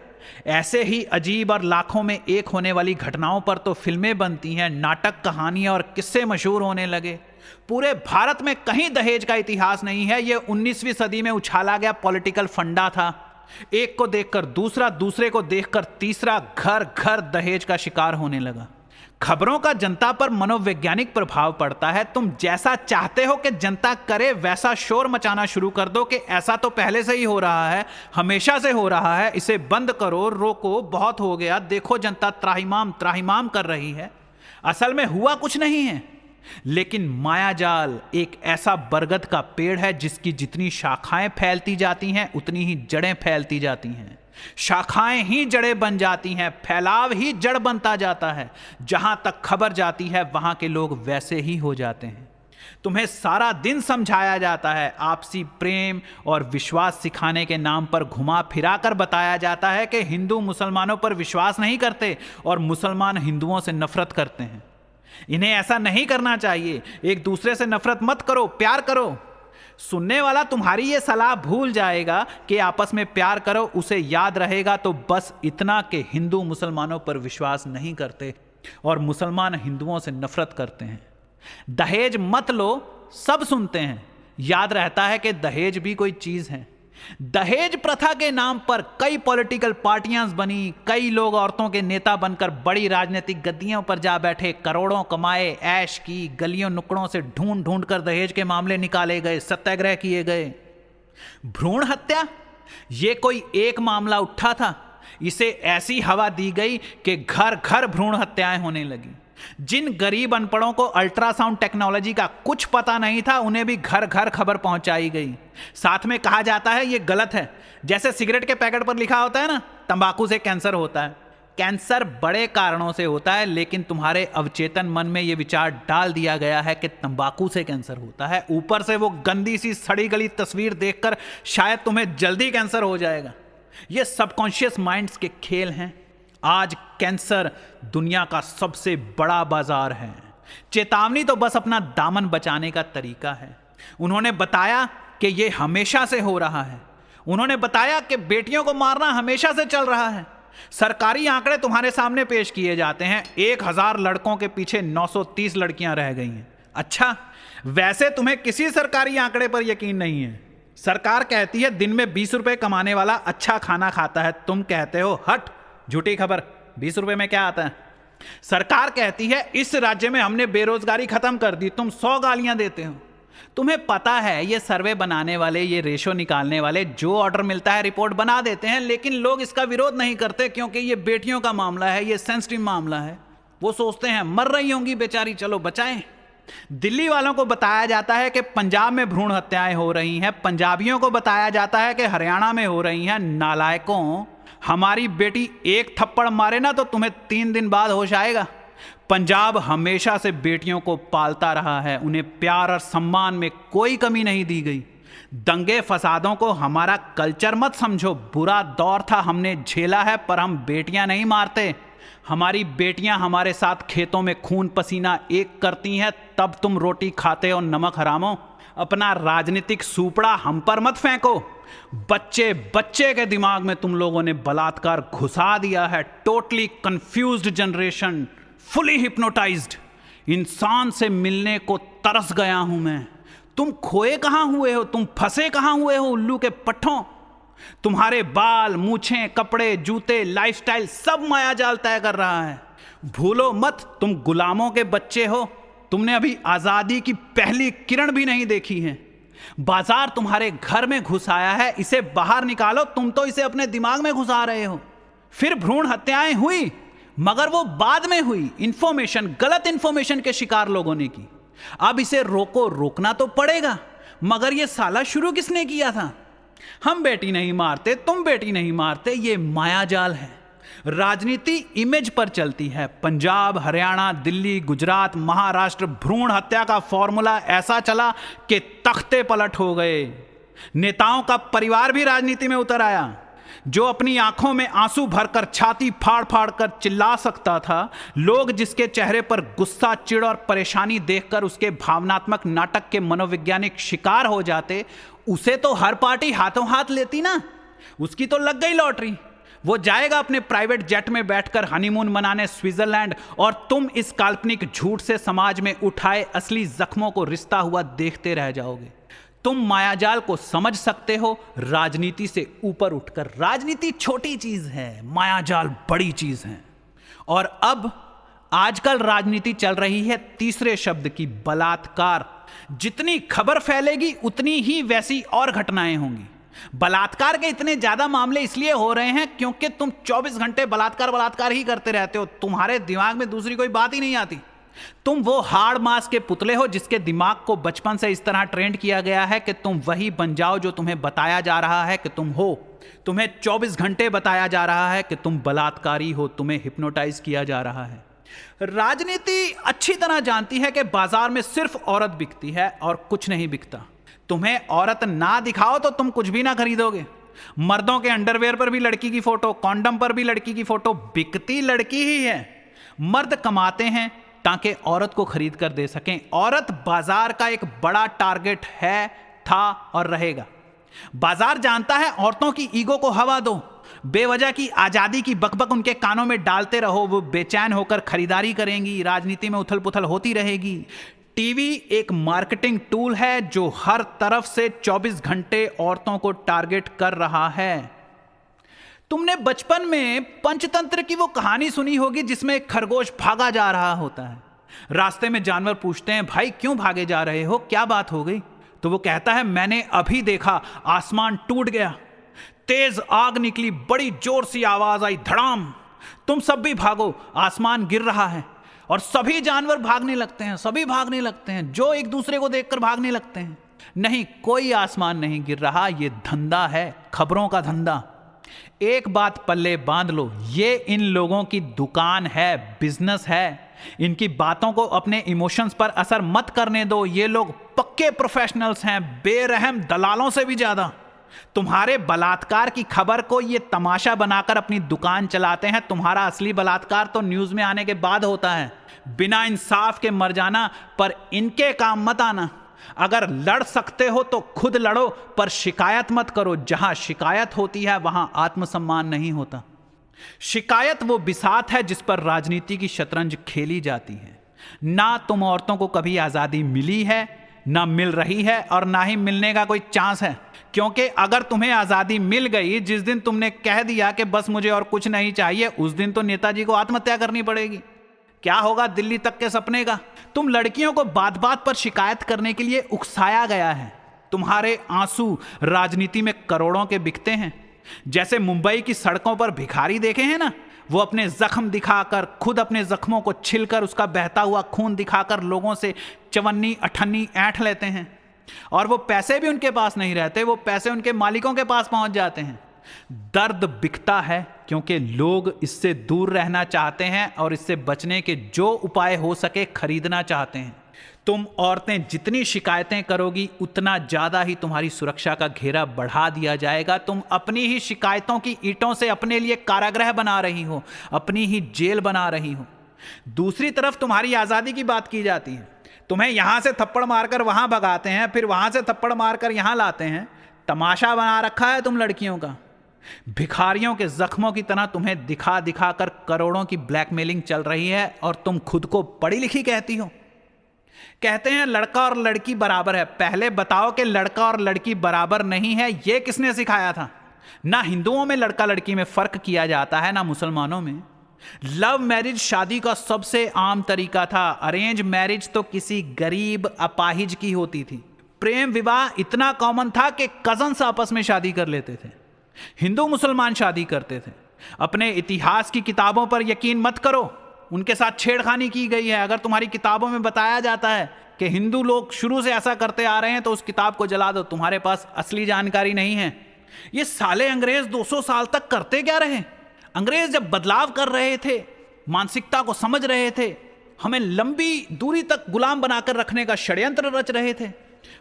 ऐसे ही अजीब और लाखों में एक होने वाली घटनाओं पर तो फिल्में बनती हैं, नाटक, कहानियां और किस्से मशहूर होने लगे। पूरे भारत में कहीं दहेज का इतिहास नहीं है। यह 19वीं सदी में उछाला गया पॉलिटिकल फंडा था। एक को देखकर दूसरा, दूसरे को देखकर तीसरा, घर घर दहेज का शिकार होने लगा। खबरों का जनता पर मनोवैज्ञानिक प्रभाव पड़ता है। तुम जैसा चाहते हो कि जनता करे वैसा शोर मचाना शुरू कर दो कि ऐसा तो पहले से ही हो रहा है, हमेशा से हो रहा है, इसे बंद करो, रोको, बहुत हो गया, देखो जनता त्राहिमाम त्राहिमाम कर रही है। असल में हुआ कुछ नहीं है। लेकिन मायाजाल एक ऐसा बरगद का पेड़ है जिसकी जितनी शाखाएं फैलती जाती हैं उतनी ही जड़ें फैलती जाती हैं। शाखाएं ही जड़ें बन जाती हैं, फैलाव ही जड़ बनता जाता है। जहां तक खबर जाती है वहां के लोग वैसे ही हो जाते हैं। तुम्हें सारा दिन समझाया जाता है, आपसी प्रेम और विश्वास सिखाने के नाम पर घुमा फिरा कर बताया जाता है कि हिंदू मुसलमानों पर विश्वास नहीं करते और मुसलमान हिंदुओं से नफरत करते हैं। इन्हें ऐसा नहीं करना चाहिए, एक दूसरे से नफरत मत करो, प्यार करो। सुनने वाला तुम्हारी ये सलाह भूल जाएगा कि आपस में प्यार करो, उसे याद रहेगा तो बस इतना कि हिंदू मुसलमानों पर विश्वास नहीं करते और मुसलमान हिंदुओं से नफरत करते हैं। दहेज मत लो, सब सुनते हैं, याद रहता है कि दहेज भी कोई चीज है। दहेज प्रथा के नाम पर कई पॉलिटिकल पार्टियां बनी, कई लोग औरतों के नेता बनकर बड़ी राजनीतिक गद्दियों पर जा बैठे, करोड़ों कमाए, ऐश की, गलियों नुक्कड़ों से ढूंढ ढूंढ कर दहेज के मामले निकाले गए, सत्याग्रह किए गए। भ्रूण हत्या, यह कोई एक मामला उठा था, इसे ऐसी हवा दी गई कि घर घर भ्रूण हत्याएं होने लगी। जिन गरीब अनपढ़ों को अल्ट्रासाउंड टेक्नोलॉजी का कुछ पता नहीं था उन्हें भी घर घर खबर पहुंचाई गई। साथ में कहा जाता है यह गलत है, जैसे सिगरेट के पैकेट पर लिखा होता है ना, तंबाकू से कैंसर होता है। कैंसर बड़े कारणों से होता है, लेकिन तुम्हारे अवचेतन मन में यह विचार डाल दिया गया है कि तंबाकू से कैंसर होता है। ऊपर से वो गंदी सी सड़ी गली तस्वीर देखकर शायद तुम्हें जल्दी कैंसर हो जाएगा। ये सबकॉन्शियस माइंड्स के खेल हैं। आज कैंसर दुनिया का सबसे बड़ा बाजार है। चेतावनी तो बस अपना दामन बचाने का तरीका है। उन्होंने बताया कि यह हमेशा से हो रहा है। उन्होंने बताया कि बेटियों को मारना हमेशा से चल रहा है। सरकारी आंकड़े तुम्हारे सामने पेश किए जाते हैं, 1000 लड़कों के पीछे 930 लड़कियां रह गई हैं। अच्छा, वैसे तुम्हें किसी सरकारी आंकड़े पर यकीन नहीं है। सरकार कहती है दिन में 20 रुपए कमाने वाला अच्छा खाना खाता है, तुम कहते हो हट, झूठी खबर, 20 रुपए में क्या आता है। सरकार कहती है इस राज्य में हमने बेरोजगारी खत्म कर दी, तुम 100 गालियां देते हो। तुम्हें पता है ये सर्वे बनाने वाले, ये रेशो निकालने वाले जो ऑर्डर मिलता है रिपोर्ट बना देते हैं, लेकिन लोग इसका विरोध नहीं करते क्योंकि ये बेटियों का मामला है, ये सेंसिटिव मामला है। वो सोचते हैं मर रही होंगी बेचारी, चलो बचाएं। दिल्ली वालों को बताया जाता है कि पंजाब में भ्रूण हत्याएं हो रही हैं, पंजाबियों को बताया जाता है कि हरियाणा में हो रही हैं। नालायकों, हमारी बेटी एक थप्पड़ मारे ना तो तुम्हें 3 दिन बाद होश आएगा। पंजाब हमेशा से बेटियों को पालता रहा है, उन्हें प्यार और सम्मान में कोई कमी नहीं दी गई। दंगे फसादों को हमारा कल्चर मत समझो, बुरा दौर था, हमने झेला है, पर हम बेटियां नहीं मारते। हमारी बेटियां हमारे साथ खेतों में खून पसीना एक करती हैं, तब तुम रोटी खाते हो नमक हरामो। अपना राजनीतिक सूपड़ा हम पर मत फेंको। बच्चे बच्चे के दिमाग में तुम लोगों ने बलात्कार घुसा दिया है। Totally confused generation, fully hypnotised. इंसान से मिलने को तरस गया हूं मैं। तुम खोए कहां हुए हो, तुम फंसे कहां हुए हो उल्लू के पट्ठों। तुम्हारे बाल, मूछें, कपड़े, जूते, लाइफस्टाइल सब मायाजाल तय कर रहा है। भूलो मत तुम गुलामों के बच्चे हो, तुमने अभी आजादी की पहली किरण भी नहीं देखी है। बाजार तुम्हारे घर में घुस आया है, इसे बाहर निकालो। तुम तो इसे अपने दिमाग में घुसा रहे हो। फिर भ्रूण हत्याएं हुई, मगर वो बाद में हुई, गलत इंफॉर्मेशन के शिकार लोगों ने की। अब इसे रोकना तो पड़ेगा, मगर ये साला शुरू किसने किया था? हम बेटी नहीं मारते, तुम बेटी नहीं मारते, ये मायाजाल है। राजनीति इमेज पर चलती है। पंजाब, हरियाणा, दिल्ली, गुजरात, महाराष्ट्र भ्रूण हत्या का फॉर्मूला ऐसा चला कि तख्ते पलट हो गए। नेताओं का परिवार भी राजनीति में उतर आया। जो अपनी आंखों में आंसू भरकर छाती फाड़ फाड़ कर चिल्ला सकता था, लोग जिसके चेहरे पर गुस्सा, चिढ़ और परेशानी देखकर उसके भावनात्मक नाटक के मनोवैज्ञानिक शिकार हो जाते, उसे तो हर पार्टी हाथों हाथ लेती ना। उसकी तो लग गई लॉटरी। वो जाएगा अपने प्राइवेट जेट में बैठकर हनीमून मनाने स्विट्जरलैंड, और तुम इस काल्पनिक झूठ से समाज में उठाए असली जख्मों को रिश्ता हुआ देखते रह जाओगे। तुम मायाजाल को समझ सकते हो राजनीति से ऊपर उठकर। राजनीति छोटी चीज है, मायाजाल बड़ी चीज है। और अब आजकल राजनीति चल रही है तीसरे शब्द की, बलात्कार। जितनी खबर फैलेगी उतनी ही वैसी और घटनाएं होंगी। बलात्कार के इतने ज्यादा मामले इसलिए हो रहे हैं क्योंकि तुम 24 घंटे बलात्कार ही करते रहते हो। तुम्हारे दिमाग में दूसरी कोई बात ही नहीं आती। तुम वो हाड़ मांस के पुतले हो जिसके दिमाग को बचपन से इस तरह ट्रेंड किया गया है कि तुम वही बन जाओ जो तुम्हें बताया जा रहा है कि तुम हो। तुम्हें 24 घंटे बताया जा रहा है कि तुम बलात्कारी हो, तुम्हें हिप्नोटाइज किया जा रहा है। राजनीति अच्छी तरह जानती है कि बाजार में सिर्फ औरत बिकती है और कुछ नहीं बिकता। तुम्हें औरत ना दिखाओ तो तुम कुछ भी ना खरीदोगे। मर्दों के अंडरवेयर पर भी लड़की की फोटो, कॉन्डम पर भी लड़की की फोटो, बिकती लड़की ही है। मर्द कमाते हैं ताकि औरत को खरीद कर दे सकें। औरत बाजार का एक बड़ा टारगेट है, था और रहेगा। बाजार जानता है औरतों की ईगो को हवा दो, बेवजह की आजादी की बकबक उनके कानों में डालते रहो, वो बेचैन होकर खरीदारी करेंगी। राजनीति में उथल पुथल होती रहेगी। टीवी एक मार्केटिंग टूल है जो हर तरफ से 24 घंटे औरतों को टारगेट कर रहा है। तुमने बचपन में पंचतंत्र की वो कहानी सुनी होगी जिसमें एक खरगोश भागा जा रहा होता है। रास्ते में जानवर पूछते हैं, भाई क्यों भागे जा रहे हो, क्या बात हो गई? तो वो कहता है, मैंने अभी देखा आसमान टूट गया, तेज आग निकली, बड़ी जोर सी आवाज आई, धड़ाम। तुम सब भी भागो, आसमान गिर रहा है। और सभी जानवर भागने लगते हैं, सभी भागने लगते हैं, जो एक दूसरे को देखकर भागने लगते हैं। नहीं, कोई आसमान नहीं गिर रहा, ये धंधा है, खबरों का धंधा। एक बात पल्ले बांध लो, ये इन लोगों की दुकान है, बिजनेस है। इनकी बातों को अपने इमोशंस पर असर मत करने दो। ये लोग पक्के प्रोफेशनल्स हैं, बेरहम दलालों से भी ज्यादा। तुम्हारे बलात्कार की खबर को ये तमाशा बनाकर अपनी दुकान चलाते हैं। तुम्हारा असली बलात्कार तो न्यूज में आने के बाद होता है। बिना इंसाफ के मर जाना, पर इनके काम मत आना। अगर लड़ सकते हो तो खुद लड़ो, पर शिकायत मत करो। जहां शिकायत होती है वहां आत्मसम्मान नहीं होता। शिकायत वो बिसात है जिस पर राजनीति की शतरंज खेली जाती है। ना तुम औरतों को कभी आजादी मिली है, ना मिल रही है, और ना ही मिलने का कोई चांस है। क्योंकि अगर तुम्हें आजादी मिल गई, जिस दिन तुमने कह दिया कि बस मुझे और कुछ नहीं चाहिए, उस दिन तो नेताजी को आत्महत्या करनी पड़ेगी। क्या होगा दिल्ली तक के सपने का? तुम लड़कियों को बात बात पर शिकायत करने के लिए उकसाया गया है। तुम्हारे आंसू राजनीति में करोड़ों के बिकते हैं। जैसे मुंबई की सड़कों पर भिखारी देखे हैं ना, वो अपने जख्म दिखाकर, खुद अपने जख्मों को छिलकर उसका बहता हुआ खून दिखाकर लोगों से चवन्नी अठन्नी ऐंठ लेते हैं। और वो पैसे भी उनके पास नहीं रहते, वो पैसे उनके मालिकों के पास पहुंच जाते हैं। दर्द बिकता है क्योंकि लोग इससे दूर रहना चाहते हैं और इससे बचने के जो उपाय हो सके खरीदना चाहते हैं। तुम औरतें जितनी शिकायतें करोगी उतना ज्यादा ही तुम्हारी सुरक्षा का घेरा बढ़ा दिया जाएगा। तुम अपनी ही शिकायतों की ईंटों से अपने लिए कारागृह बना रही हो, अपनी ही जेल बना रही हो। दूसरी तरफ तुम्हारी आजादी की बात की जाती है। तुम्हें यहां से थप्पड़ मारकर वहां भगाते हैं, फिर वहां से थप्पड़ मारकर यहां लाते हैं। तमाशा बना रखा है तुम लड़कियों का। भिखारियों के जख्मों की तरह तुम्हें दिखा दिखा कर करोड़ों की ब्लैकमेलिंग चल रही है, और तुम खुद को पढ़ी लिखी कहती हो। कहते हैं लड़का और लड़की बराबर है। पहले बताओ कि लड़का और लड़की बराबर नहीं है, यह किसने सिखाया था? ना हिंदुओं में लड़का लड़की में फर्क किया जाता है, ना मुसलमानों में। लव मैरिज शादी का सबसे आम तरीका था। अरेंज मैरिज तो किसी गरीब अपाहिज की होती थी। प्रेम विवाह इतना कॉमन था कि कजन्स आपस में शादी कर लेते थे, हिंदू मुसलमान शादी करते थे। अपने इतिहास की किताबों पर यकीन मत करो, उनके साथ छेड़खानी की गई है। अगर तुम्हारी किताबों में बताया जाता है कि हिंदू लोग शुरू से ऐसा करते आ रहे हैं तो उस किताब को जला दो, तुम्हारे पास असली जानकारी नहीं है। ये साले अंग्रेज 200 साल तक करते क्या रहे? अंग्रेज जब बदलाव कर रहे थे, मानसिकता को समझ रहे थे, हमें लंबी दूरी तक गुलाम बनाकर रखने का षड्यंत्र रच रहे थे,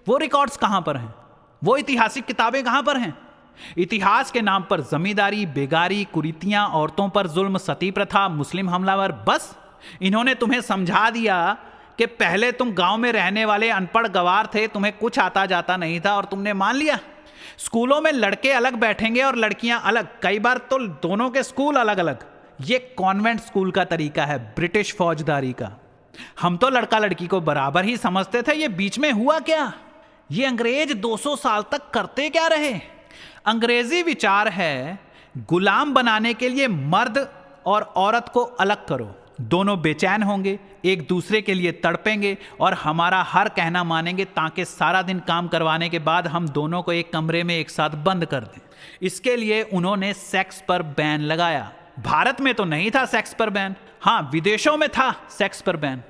वो रिकॉर्ड्स कहां पर हैं? वो ऐतिहासिक किताबें कहां पर हैं? इतिहास के नाम पर जमींदारी, बेगारी, कुरीतियां, औरतों पर जुल्म, सती प्रथा, मुस्लिम हमलावर, बस इन्होंने तुम्हें समझा दिया कि पहले तुम गांव में रहने वाले अनपढ़ गवार थे, तुम्हें कुछ आता जाता नहीं था और तुमने मान लिया। स्कूलों में लड़के अलग बैठेंगे और लड़कियां अलग, कई बार तो दोनों के स्कूल अलग अलग। ये कॉन्वेंट स्कूल का तरीका है, ब्रिटिश फौजदारी का। हम तो लड़का लड़की को बराबर ही समझते थे, ये बीच में हुआ क्या? ये अंग्रेज 200 साल तक करते क्या रहे? अंग्रेजी विचार है गुलाम बनाने के लिए मर्द और औरत को अलग करो, दोनों बेचैन होंगे, एक दूसरे के लिए तड़पेंगे और हमारा हर कहना मानेंगे, ताकि सारा दिन काम करवाने के बाद हम दोनों को एक कमरे में एक साथ बंद कर दें। इसके लिए उन्होंने सेक्स पर बैन लगाया। भारत में तो नहीं था सेक्स पर बैन, हां विदेशों में था सेक्स पर बैन।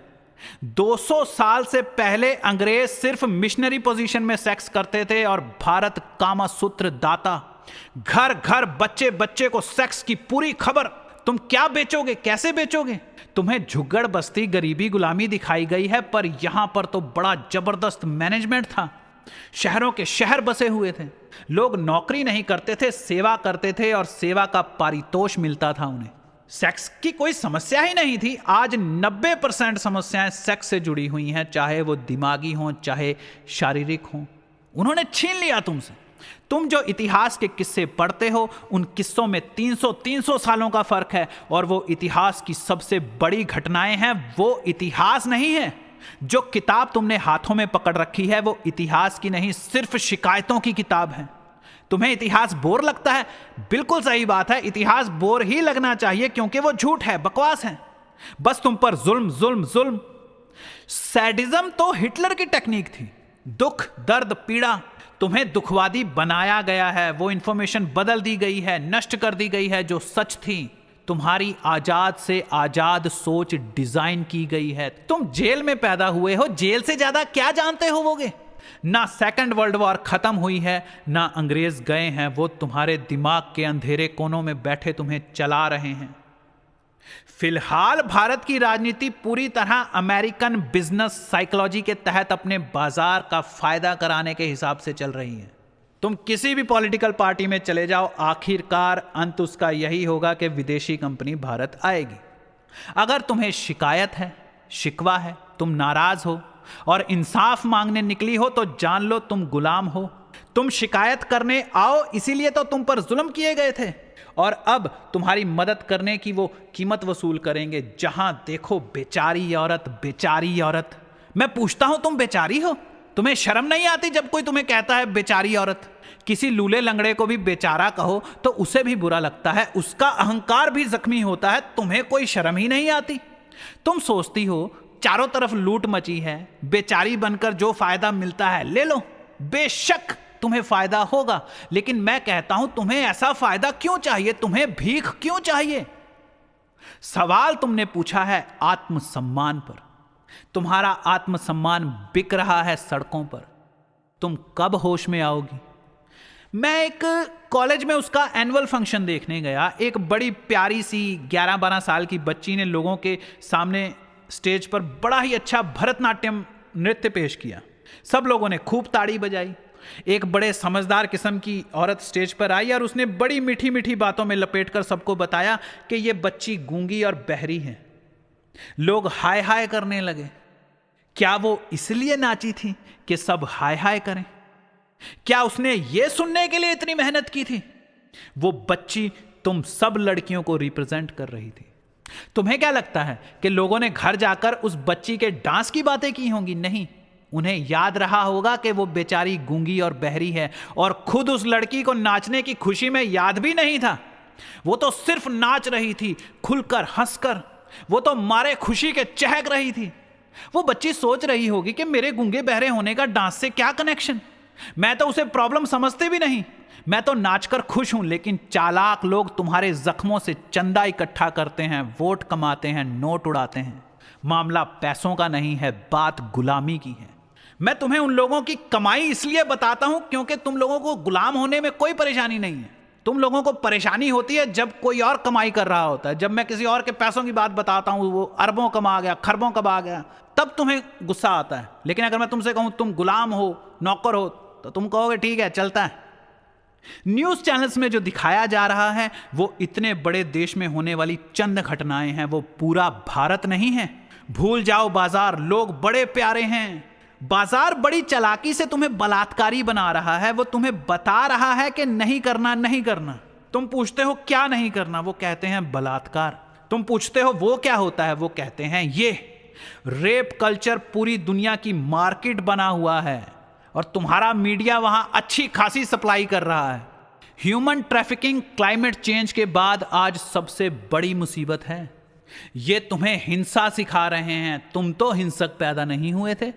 200 साल से पहले अंग्रेज सिर्फ मिशनरी पोजीशन में सेक्स करते थे और भारत कामा सूत्र दाता। घर घर बच्चे बच्चे को सेक्स की पूरी खबर। तुम क्या बेचोगे, कैसे बेचोगे? तुम्हें झुग्गड़ बस्ती, गरीबी, गुलामी दिखाई गई है, पर यहां पर तो बड़ा जबरदस्त मैनेजमेंट था। शहरों के शहर बसे हुए थे, लोग नौकरी नहीं करते थे, सेवा करते थे और सेवा का पारितोष मिलता था उन्हें। सेक्स की कोई समस्या ही नहीं थी। आज 90% समस्याएं सेक्स से जुड़ी हुई हैं, चाहे वो दिमागी हों चाहे शारीरिक हों। उन्होंने छीन लिया तुमसे। तुम जो इतिहास के किस्से पढ़ते हो, उन किस्सों में 300 सालों का फर्क है, और वो इतिहास की सबसे बड़ी घटनाएं हैं। वो इतिहास नहीं है। जो किताब तुमने हाथों में पकड़ रखी है वो इतिहास की नहीं, सिर्फ शिकायतों की किताब है। तुम्हें इतिहास बोर लगता है? बिल्कुल सही बात है, इतिहास बोर ही लगना चाहिए, क्योंकि वो झूठ है, बकवास है। बस तुम पर जुल्म जुल्म जुल्म। सैडिज्म तो हिटलर की टेक्निक थी। दुख, दर्द, पीड़ा, तुम्हें दुखवादी बनाया गया है। वो इंफॉर्मेशन बदल दी गई है, नष्ट कर दी गई है जो सच थी। तुम्हारी आजाद से आजाद सोच डिजाइन की गई है। तुम जेल में पैदा हुए हो, जेल से ज्यादा क्या जानते होवोगे? ना सेकंड वर्ल्ड वॉर खत्म हुई है, ना अंग्रेज गए हैं। वो तुम्हारे दिमाग के अंधेरे कोनों में बैठे तुम्हें चला रहे हैं। फिलहाल भारत की राजनीति पूरी तरह अमेरिकन बिजनेस साइकोलॉजी के तहत अपने बाजार का फायदा कराने के हिसाब से चल रही है। तुम किसी भी पॉलिटिकल पार्टी में चले जाओ, आखिरकार अंत उसका यही होगा कि विदेशी कंपनी भारत आएगी। अगर तुम्हें शिकायत है, शिकवा है, तुम नाराज हो और इंसाफ मांगने निकली हो, तो जान लो तुम गुलाम हो। तुम शिकायत करने आओ, इसीलिए तो तुम पर जुल्म किए गए थे, और अब तुम्हारी मदद करने की वो कीमत वसूल करेंगे। जहां देखो बेचारी औरत, बेचारी औरत। मैं पूछता हूं, तुम बेचारी हो? तुम्हें शर्म नहीं आती जब कोई तुम्हें कहता है बेचारी औरत? किसी लूले लंगड़े को भी बेचारा कहो तो उसे भी बुरा लगता है, उसका अहंकार भी जख्मी होता है। तुम्हें कोई शर्म ही नहीं आती? तुम सोचती हो चारों तरफ लूट मची है, बेचारी बनकर जो फायदा मिलता है ले लो। बेशक तुम्हें फायदा होगा, लेकिन मैं कहता हूं तुम्हें ऐसा फायदा क्यों चाहिए? तुम्हें भीख क्यों चाहिए? सवाल तुमने पूछा है आत्मसम्मान पर। तुम्हारा आत्मसम्मान बिक रहा है सड़कों पर। तुम कब होश में आओगी? मैं एक कॉलेज में उसका एनुअल फंक्शन देखने गया। एक बड़ी प्यारी सी 11-12 साल की बच्ची ने लोगों के सामने स्टेज पर बड़ा ही अच्छा भरतनाट्यम नृत्य पेश किया। सब लोगों ने खूब ताड़ी बजाई। एक बड़े समझदार किस्म की औरत स्टेज पर आई और उसने बड़ी मीठी मीठी बातों में लपेटकर सबको बताया कि यह बच्ची गूंगी और बहरी है। लोग हाय हाय करने लगे। क्या वो इसलिए नाची थी कि सब हाय हाय करें? क्या उसने ये सुनने के लिए इतनी मेहनत की थी? वो बच्ची तुम सब लड़कियों को रिप्रेजेंट कर रही थी। तुम्हें क्या लगता है कि लोगों ने घर जाकर उस बच्ची के डांस की बातें की होंगी? नहीं, उन्हें याद रहा होगा कि वो बेचारी गूंगी और बहरी है, और खुद उस लड़की को नाचने की खुशी में याद भी नहीं था। वो तो सिर्फ नाच रही थी, खुलकर हंसकर। वो तो मारे खुशी के चहक रही थी। वो बच्ची सोच रही होगी कि मेरे गूंगे बहरे होने का डांस से क्या कनेक्शन, मैं तो उसे प्रॉब्लम समझते भी नहीं, मैं तो नाचकर खुश हूं। लेकिन चालाक लोग तुम्हारे जख्मों से चंदा इकट्ठा करते हैं, वोट कमाते हैं, नोट उड़ाते हैं। मामला पैसों का नहीं है, बात गुलामी की है। मैं तुम्हें उन लोगों की कमाई इसलिए बताता हूं क्योंकि तुम लोगों को गुलाम होने में कोई परेशानी नहीं है। तुम लोगों को परेशानी होती है जब कोई और कमाई कर रहा होता है। जब मैं किसी और के पैसों की बात बताता हूं, वो अरबों कमा गया, खरबों कमा गया, तब तुम्हें गुस्सा आता है। लेकिन अगर मैं तुमसे कहूं तुम गुलाम हो, नौकर हो, तो तुम कहोगे ठीक है, चलता है। न्यूज चैनल्स में जो दिखाया जा रहा है वो इतने बड़े देश में होने वाली चंद घटनाएं हैं, वो पूरा भारत नहीं है। भूल जाओ बाजार, लोग बड़े प्यारे हैं। बाजार बड़ी चालाकी से तुम्हें बलात्कारी बना रहा है। वो तुम्हें बता रहा है कि नहीं करना, नहीं करना। तुम पूछते हो क्या नहीं करना, वो कहते हैं बलात्कार। तुम पूछते हो वो क्या होता है, वो कहते हैं ये। रेप कल्चर पूरी दुनिया की मार्केट बना हुआ है और तुम्हारा मीडिया वहां अच्छी खासी सप्लाई कर रहा है। ह्यूमन ट्रैफिकिंग क्लाइमेट चेंज के बाद आज सबसे बड़ी मुसीबत है। ये तुम्हें हिंसा सिखा रहे हैं। तुम तो हिंसक पैदा नहीं हुए थे।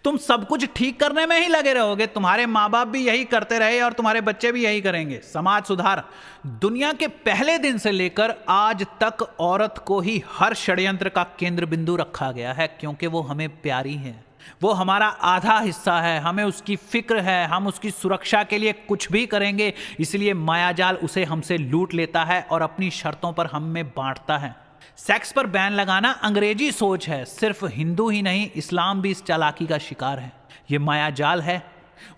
तुम सब कुछ ठीक करने में ही लगे रहोगे। तुम्हारे माँ बाप भी यही करते रहे और तुम्हारे बच्चे भी यही करेंगे। समाज सुधार। दुनिया के पहले दिन से लेकर आज तक औरत को ही हर षड्यंत्र का केंद्र बिंदु रखा गया है, क्योंकि वो हमें प्यारी है, वो हमारा आधा हिस्सा है, हमें उसकी फिक्र है, हम उसकी सुरक्षा के लिए कुछ भी करेंगे। इसलिए मायाजाल उसे हमसे लूट लेता है और अपनी शर्तों पर हम में बांटता है। सेक्स पर बैन लगाना अंग्रेजी सोच है। सिर्फ हिंदू ही नहीं, इस्लाम भी इस चालाकी का शिकार है। ये मायाजाल है।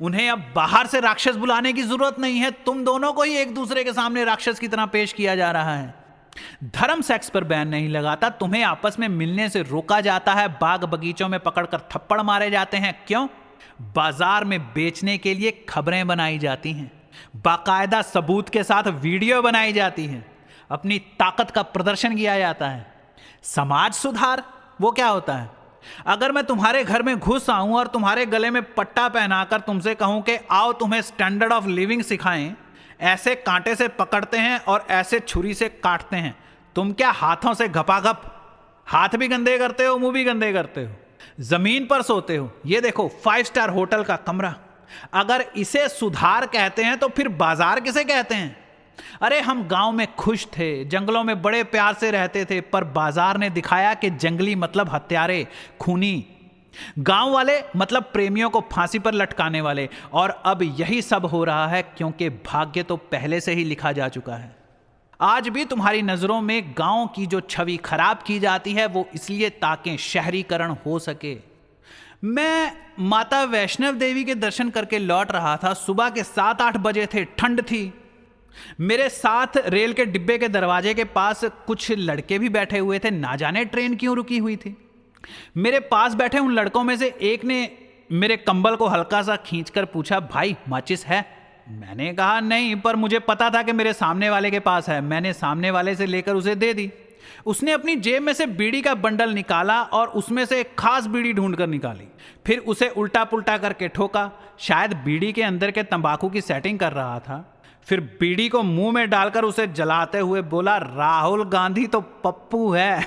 उन्हें अब बाहर से राक्षस बुलाने की जरूरत नहीं है। तुम दोनों को ही एक दूसरे के सामने राक्षस की तरह पेश किया जा रहा है। धर्म सेक्स पर बैन नहीं लगाता। तुम्हें आपस में मिलने से रोका जाता है। बाग बगीचों में पकड़कर थप्पड़ मारे जाते हैं। क्यों? बाजार में बेचने के लिए खबरें बनाई जाती हैं, बाकायदा सबूत के साथ वीडियो बनाई जाती है, अपनी ताकत का प्रदर्शन किया जाता है। समाज सुधार वो क्या होता है? अगर मैं तुम्हारे घर में घुस आऊं और तुम्हारे गले में पट्टा पहनाकर तुमसे कहूं कि आओ तुम्हें स्टैंडर्ड ऑफ लिविंग सिखाएं, ऐसे कांटे से पकड़ते हैं और ऐसे छुरी से काटते हैं, तुम क्या हाथों से घपाघप, हाथ भी गंदे करते हो, मुंह भी गंदे करते हो, जमीन पर सोते हो। ये देखो 5 स्टार होटल का कमरा। अगर इसे सुधार कहते हैं तो फिर बाजार किसे कहते हैं? अरे हम गांव में खुश थे, जंगलों में बड़े प्यार से रहते थे, पर बाजार ने दिखाया कि जंगली मतलब हत्यारे, खूनी, गांव वाले मतलब प्रेमियों को फांसी पर लटकाने वाले। और अब यही सब हो रहा है क्योंकि भाग्य तो पहले से ही लिखा जा चुका है। आज भी तुम्हारी नजरों में गांव की जो छवि खराब की जाती है वो इसलिए ताकि शहरीकरण हो सके। मैं माता वैष्णव देवी के दर्शन करके लौट रहा था। सुबह के 7-8 बजे थे, ठंड थी। मेरे साथ रेल के डिब्बे के दरवाजे के पास कुछ लड़के भी बैठे हुए थे। ना जाने ट्रेन क्यों रुकी हुई थी। मेरे पास बैठे उन लड़कों में से एक ने मेरे कंबल को हल्का सा खींचकर पूछा, भाई माचिस है? मैंने कहा नहीं, पर मुझे पता था कि मेरे सामने वाले के पास है। मैंने सामने वाले से लेकर उसे दे दी। उसने अपनी जेब में से बीड़ी का बंडल निकाला और उसमें से एक खास बीड़ी ढूंढकर निकाली। फिर उसे उल्टा पुल्टा करके ठोका। शायद बीड़ी के अंदर के तंबाकू की सेटिंग कर रहा था। फिर बीड़ी को मुंह में डालकर उसे जलाते हुए बोला, राहुल गांधी तो पप्पू है।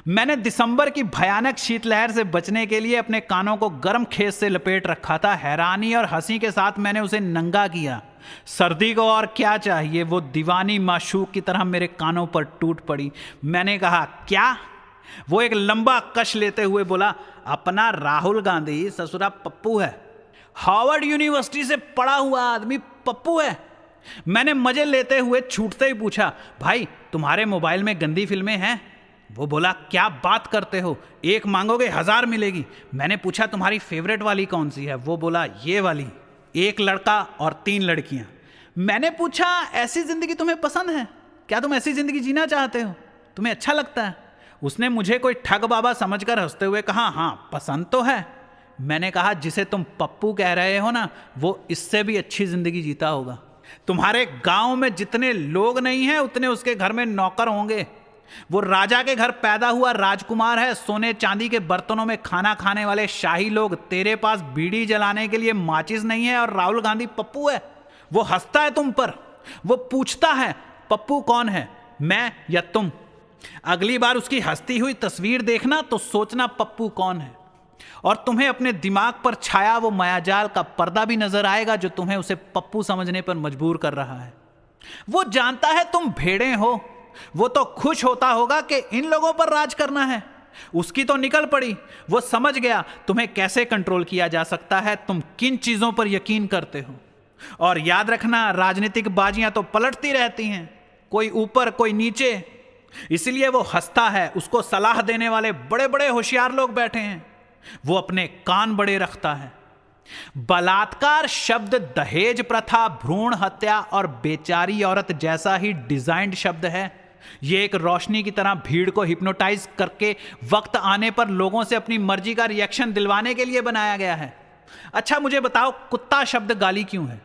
मैंने दिसंबर की भयानक शीतलहर से बचने के लिए अपने कानों को गर्म खेस से लपेट रखा था। हैरानी और हंसी के साथ मैंने उसे नंगा किया। सर्दी को और क्या चाहिए? वो दीवानी माशूक की तरह मेरे कानों पर टूट पड़ी। मैंने कहा, क्या? वो एक लंबा कश लेते हुए बोला, अपना राहुल गांधी ससुरा पप्पू है। हार्वर्ड यूनिवर्सिटी से पढ़ा हुआ आदमी पप्पू है। मैंने मजे लेते हुए छूटते ही पूछा, भाई तुम्हारे मोबाइल में गंदी फिल्में हैं? वो बोला, क्या बात करते हो, एक मांगोगे 1000 मिलेगी। मैंने पूछा, तुम्हारी फेवरेट वाली कौन सी है? वो बोला, ये वाली, 1 लड़का और 3 लड़कियां। मैंने पूछा, ऐसी जिंदगी तुम्हें पसंद है? क्या तुम ऐसी जिंदगी जीना चाहते हो? तुम्हें अच्छा लगता है? उसने मुझे कोई ठग बाबा समझकर हंसते हुए कहा, हाँ पसंद तो है। मैंने कहा, जिसे तुम पप्पू कह रहे हो ना, वो इससे भी अच्छी जिंदगी जीता होगा। तुम्हारे गांव में जितने लोग नहीं हैं उतने उसके घर में नौकर होंगे। वो राजा के घर पैदा हुआ राजकुमार है। सोने चांदी के बर्तनों में खाना खाने वाले शाही लोग। तेरे पास बीड़ी जलाने के लिए माचिस नहीं है और राहुल गांधी पप्पू है। वो हंसता है तुम पर। वो पूछता है, पप्पू कौन है, मैं या तुम? अगली बार उसकी हंसती हुई तस्वीर देखना तो सोचना पप्पू कौन है, और तुम्हें अपने दिमाग पर छाया वो मायाजाल का पर्दा भी नजर आएगा जो तुम्हें उसे पप्पू समझने पर मजबूर कर रहा है। वो जानता है तुम भेड़े हो, वो तो खुश होता होगा कि इन लोगों पर राज करना है। उसकी तो निकल पड़ी, वो समझ गया तुम्हें कैसे कंट्रोल किया जा सकता है, तुम किन चीजों पर यकीन करते हो। और याद रखना, राजनीतिक बाजियां तो पलटती रहती हैं, कोई ऊपर कोई नीचे। इसलिए वो हंसता है, उसको सलाह देने वाले बड़े बड़े होशियार लोग बैठे हैं, वो अपने कान बड़े रखता है। बलात्कार शब्द दहेज प्रथा, भ्रूण हत्या और बेचारी औरत जैसा ही डिजाइंड शब्द है। यह एक रोशनी की तरह भीड़ को हिप्नोटाइज करके वक्त आने पर लोगों से अपनी मर्जी का रिएक्शन दिलवाने के लिए बनाया गया है। अच्छा मुझे बताओ, कुत्ता शब्द गाली क्यों है?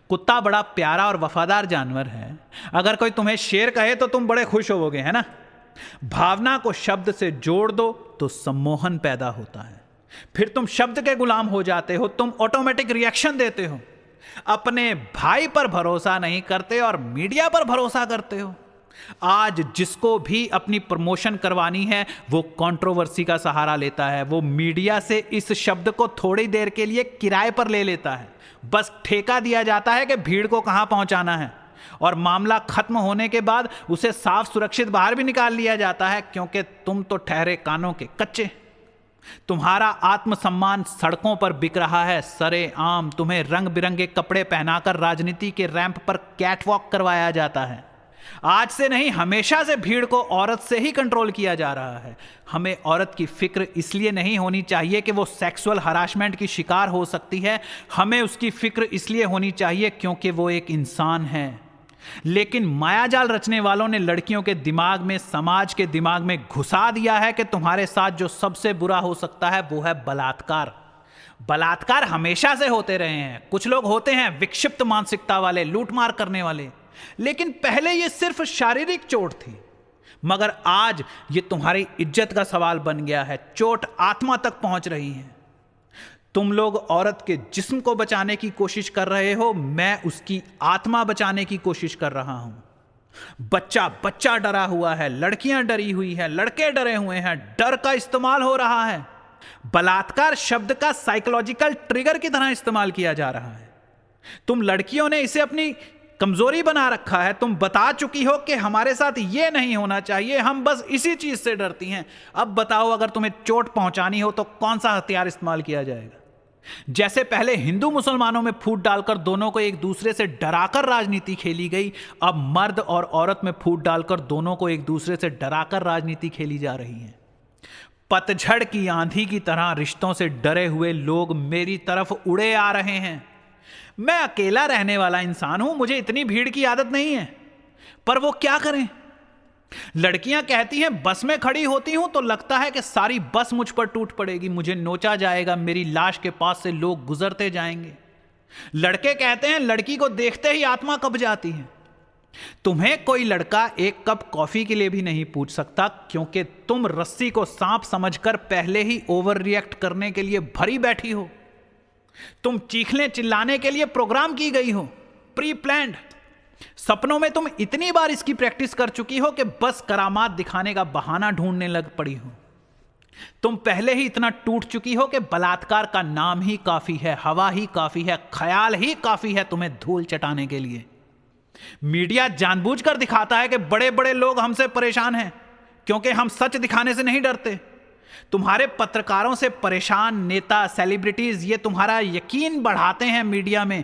कुत्ता बड़ा प्यारा और वफादार जानवर है। अगर कोई तुम्हें शेर कहे तो तुम बड़े खुश होवोगे, है ना? भावना को शब्द से जोड़ दो तो सम्मोहन पैदा होता है, फिर तुम शब्द के गुलाम हो जाते हो, तुम ऑटोमेटिक रिएक्शन देते हो, अपने भाई पर भरोसा नहीं करते और मीडिया पर भरोसा करते हो। आज जिसको भी अपनी प्रमोशन करवानी है वो कंट्रोवर्सी का सहारा लेता है, वो मीडिया से इस शब्द को थोड़ी देर के लिए किराए पर ले लेता है। बस ठेका दिया जाता है कि भीड़ को कहां पहुंचाना है, और मामला खत्म होने के बाद उसे साफ सुरक्षित बाहर भी निकाल लिया जाता है, क्योंकि तुम तो ठहरे कानों के कच्चे। तुम्हारा आत्मसम्मान सड़कों पर बिक रहा है सरेआम। तुम्हें रंग बिरंगे कपड़े पहनाकर राजनीति के रैंप पर कैटवॉक करवाया जाता है। आज से नहीं, हमेशा से भीड़ को औरत से ही कंट्रोल किया जा रहा है। हमें औरत की फिक्र इसलिए नहीं होनी चाहिए कि वो सेक्सुअल हरासमेंट की शिकार हो सकती है, हमें उसकी फिक्र इसलिए होनी चाहिए क्योंकि वो एक इंसान है। लेकिन मायाजाल रचने वालों ने लड़कियों के दिमाग में, समाज के दिमाग में घुसा दिया है कि तुम्हारे साथ जो सबसे बुरा हो सकता है वो है बलात्कार। बलात्कार हमेशा से होते रहे हैं। कुछ लोग होते हैं विक्षिप्त मानसिकता वाले, लूटमार करने वाले, लेकिन पहले ये सिर्फ शारीरिक चोट थी, मगर आज ये तुम्हारी इज्जत का सवाल बन गया है। चोट आत्मा तक पहुंच रही है। तुम लोग औरत के जिस्म को बचाने की कोशिश कर रहे हो, मैं उसकी आत्मा बचाने की कोशिश कर रहा हूं। बच्चा डरा हुआ है, लड़कियां डरी हुई है, लड़के डरे हुए हैं, डर का इस्तेमाल हो रहा है। बलात्कार शब्द का साइकोलॉजिकल ट्रिगर की तरह इस्तेमाल किया जा रहा है। तुम लड़कियों ने इसे अपनी कमजोरी बना रखा है। तुम बता चुकी हो कि हमारे साथ ये नहीं होना चाहिए, हम बस इसी चीज से डरती हैं। अब बताओ, अगर तुम्हें चोट पहुंचानी हो तो कौन सा हथियार इस्तेमाल किया जाएगा? जैसे पहले हिंदू मुसलमानों में फूट डालकर दोनों को एक दूसरे से डराकर राजनीति खेली गई, अब मर्द और औरत में फूट डालकर दोनों को एक दूसरे से डराकर राजनीति खेली जा रही है। पतझड़ की आंधी की तरह रिश्तों से डरे हुए लोग मेरी तरफ उड़े आ रहे हैं। मैं अकेला रहने वाला इंसान हूं, मुझे इतनी भीड़ की आदत नहीं है, पर वो क्या करें? लड़कियां कहती हैं बस में खड़ी होती हूं तो लगता है कि सारी बस मुझ पर टूट पड़ेगी, मुझे नोचा जाएगा, मेरी लाश के पास से लोग गुजरते जाएंगे। लड़के कहते हैं लड़की को देखते ही आत्मा कब जाती है। तुम्हें कोई लड़का एक कप कॉफी के लिए भी नहीं पूछ सकता, क्योंकि तुम रस्सी को सांप समझकर पहले ही ओवर रिएक्ट करने के लिए भरी बैठी हो। तुम चीखने चिल्लाने के लिए प्रोग्राम की गई हो, प्री प्लान्ड। सपनों में तुम इतनी बार इसकी प्रैक्टिस कर चुकी हो कि बस करामात दिखाने का बहाना ढूंढने लग पड़ी हो। तुम पहले ही इतना टूट चुकी हो कि बलात्कार का नाम ही काफी है, हवा ही काफी है, ख्याल ही काफी है तुम्हें धूल चटाने के लिए। मीडिया जानबूझकर दिखाता है कि बड़े बड़े लोग हमसे परेशान हैं, क्योंकि हम सच दिखाने से नहीं डरते। तुम्हारे पत्रकारों से परेशान नेता, सेलिब्रिटीज, ये तुम्हारा यकीन बढ़ाते हैं मीडिया में।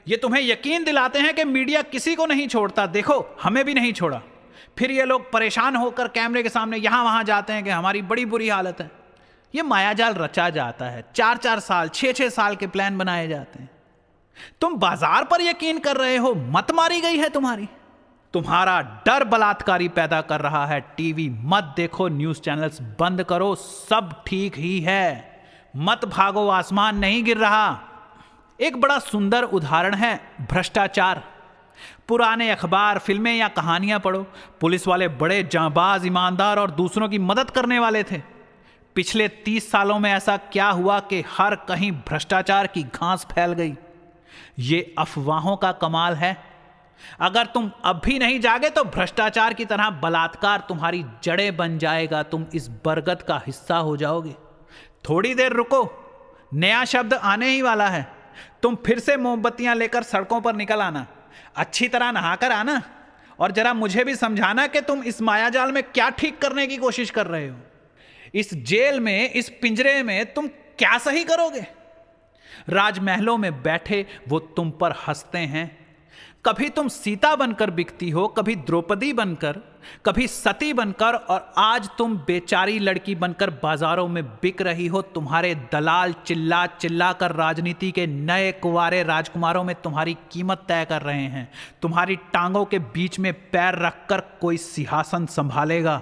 ये तुम्हें यकीन दिलाते हैं कि मीडिया किसी को नहीं छोड़ता, देखो हमें भी नहीं छोड़ा। फिर ये लोग परेशान होकर कैमरे के सामने यहां वहां जाते हैं कि हमारी बड़ी बुरी हालत है। ये मायाजाल रचा जाता है, 4-4 साल, 6-6 साल के प्लान बनाए जाते हैं। तुम बाजार पर यकीन कर रहे हो, मत मारी गई है तुम्हारी। तुम्हारा डर बलात्कारी पैदा कर रहा है। टीवी मत देखो, न्यूज चैनल्स बंद करो, सब ठीक ही है। मत भागो, आसमान नहीं गिर रहा। एक बड़ा सुंदर उदाहरण है भ्रष्टाचार। पुराने अखबार, फिल्में या कहानियां पढ़ो। पुलिस वाले बड़े जांबाज, ईमानदार और दूसरों की मदद करने वाले थे। पिछले 30 सालों में ऐसा क्या हुआ कि हर कहीं भ्रष्टाचार की घास फैल गई? ये अफवाहों का कमाल है। अगर तुम अब भी नहीं जागे तो भ्रष्टाचार की तरह बलात्कार तुम्हारी जड़ें बन जाएगा, तुम इस बरगद का हिस्सा हो जाओगे। थोड़ी देर रुको, नया शब्द आने ही वाला है। तुम फिर से मोमबत्तियां लेकर सड़कों पर निकल आना, अच्छी तरह नहाकर आना, और जरा मुझे भी समझाना कि तुम इस मायाजाल में क्या ठीक करने की कोशिश कर रहे हो। इस जेल में, इस पिंजरे में तुम क्या सही करोगे? राजमहलों में बैठे वो तुम पर हंसते हैं। कभी तुम सीता बनकर बिकती हो, कभी द्रौपदी बनकर, कभी सती बनकर, और आज तुम बेचारी लड़की बनकर बाजारों में बिक रही हो। तुम्हारे दलाल चिल्ला चिल्ला कर राजनीति के नए कुंवारे राजकुमारों में तुम्हारी कीमत तय कर रहे हैं। तुम्हारी टांगों के बीच में पैर रखकर कोई सिंहासन संभालेगा।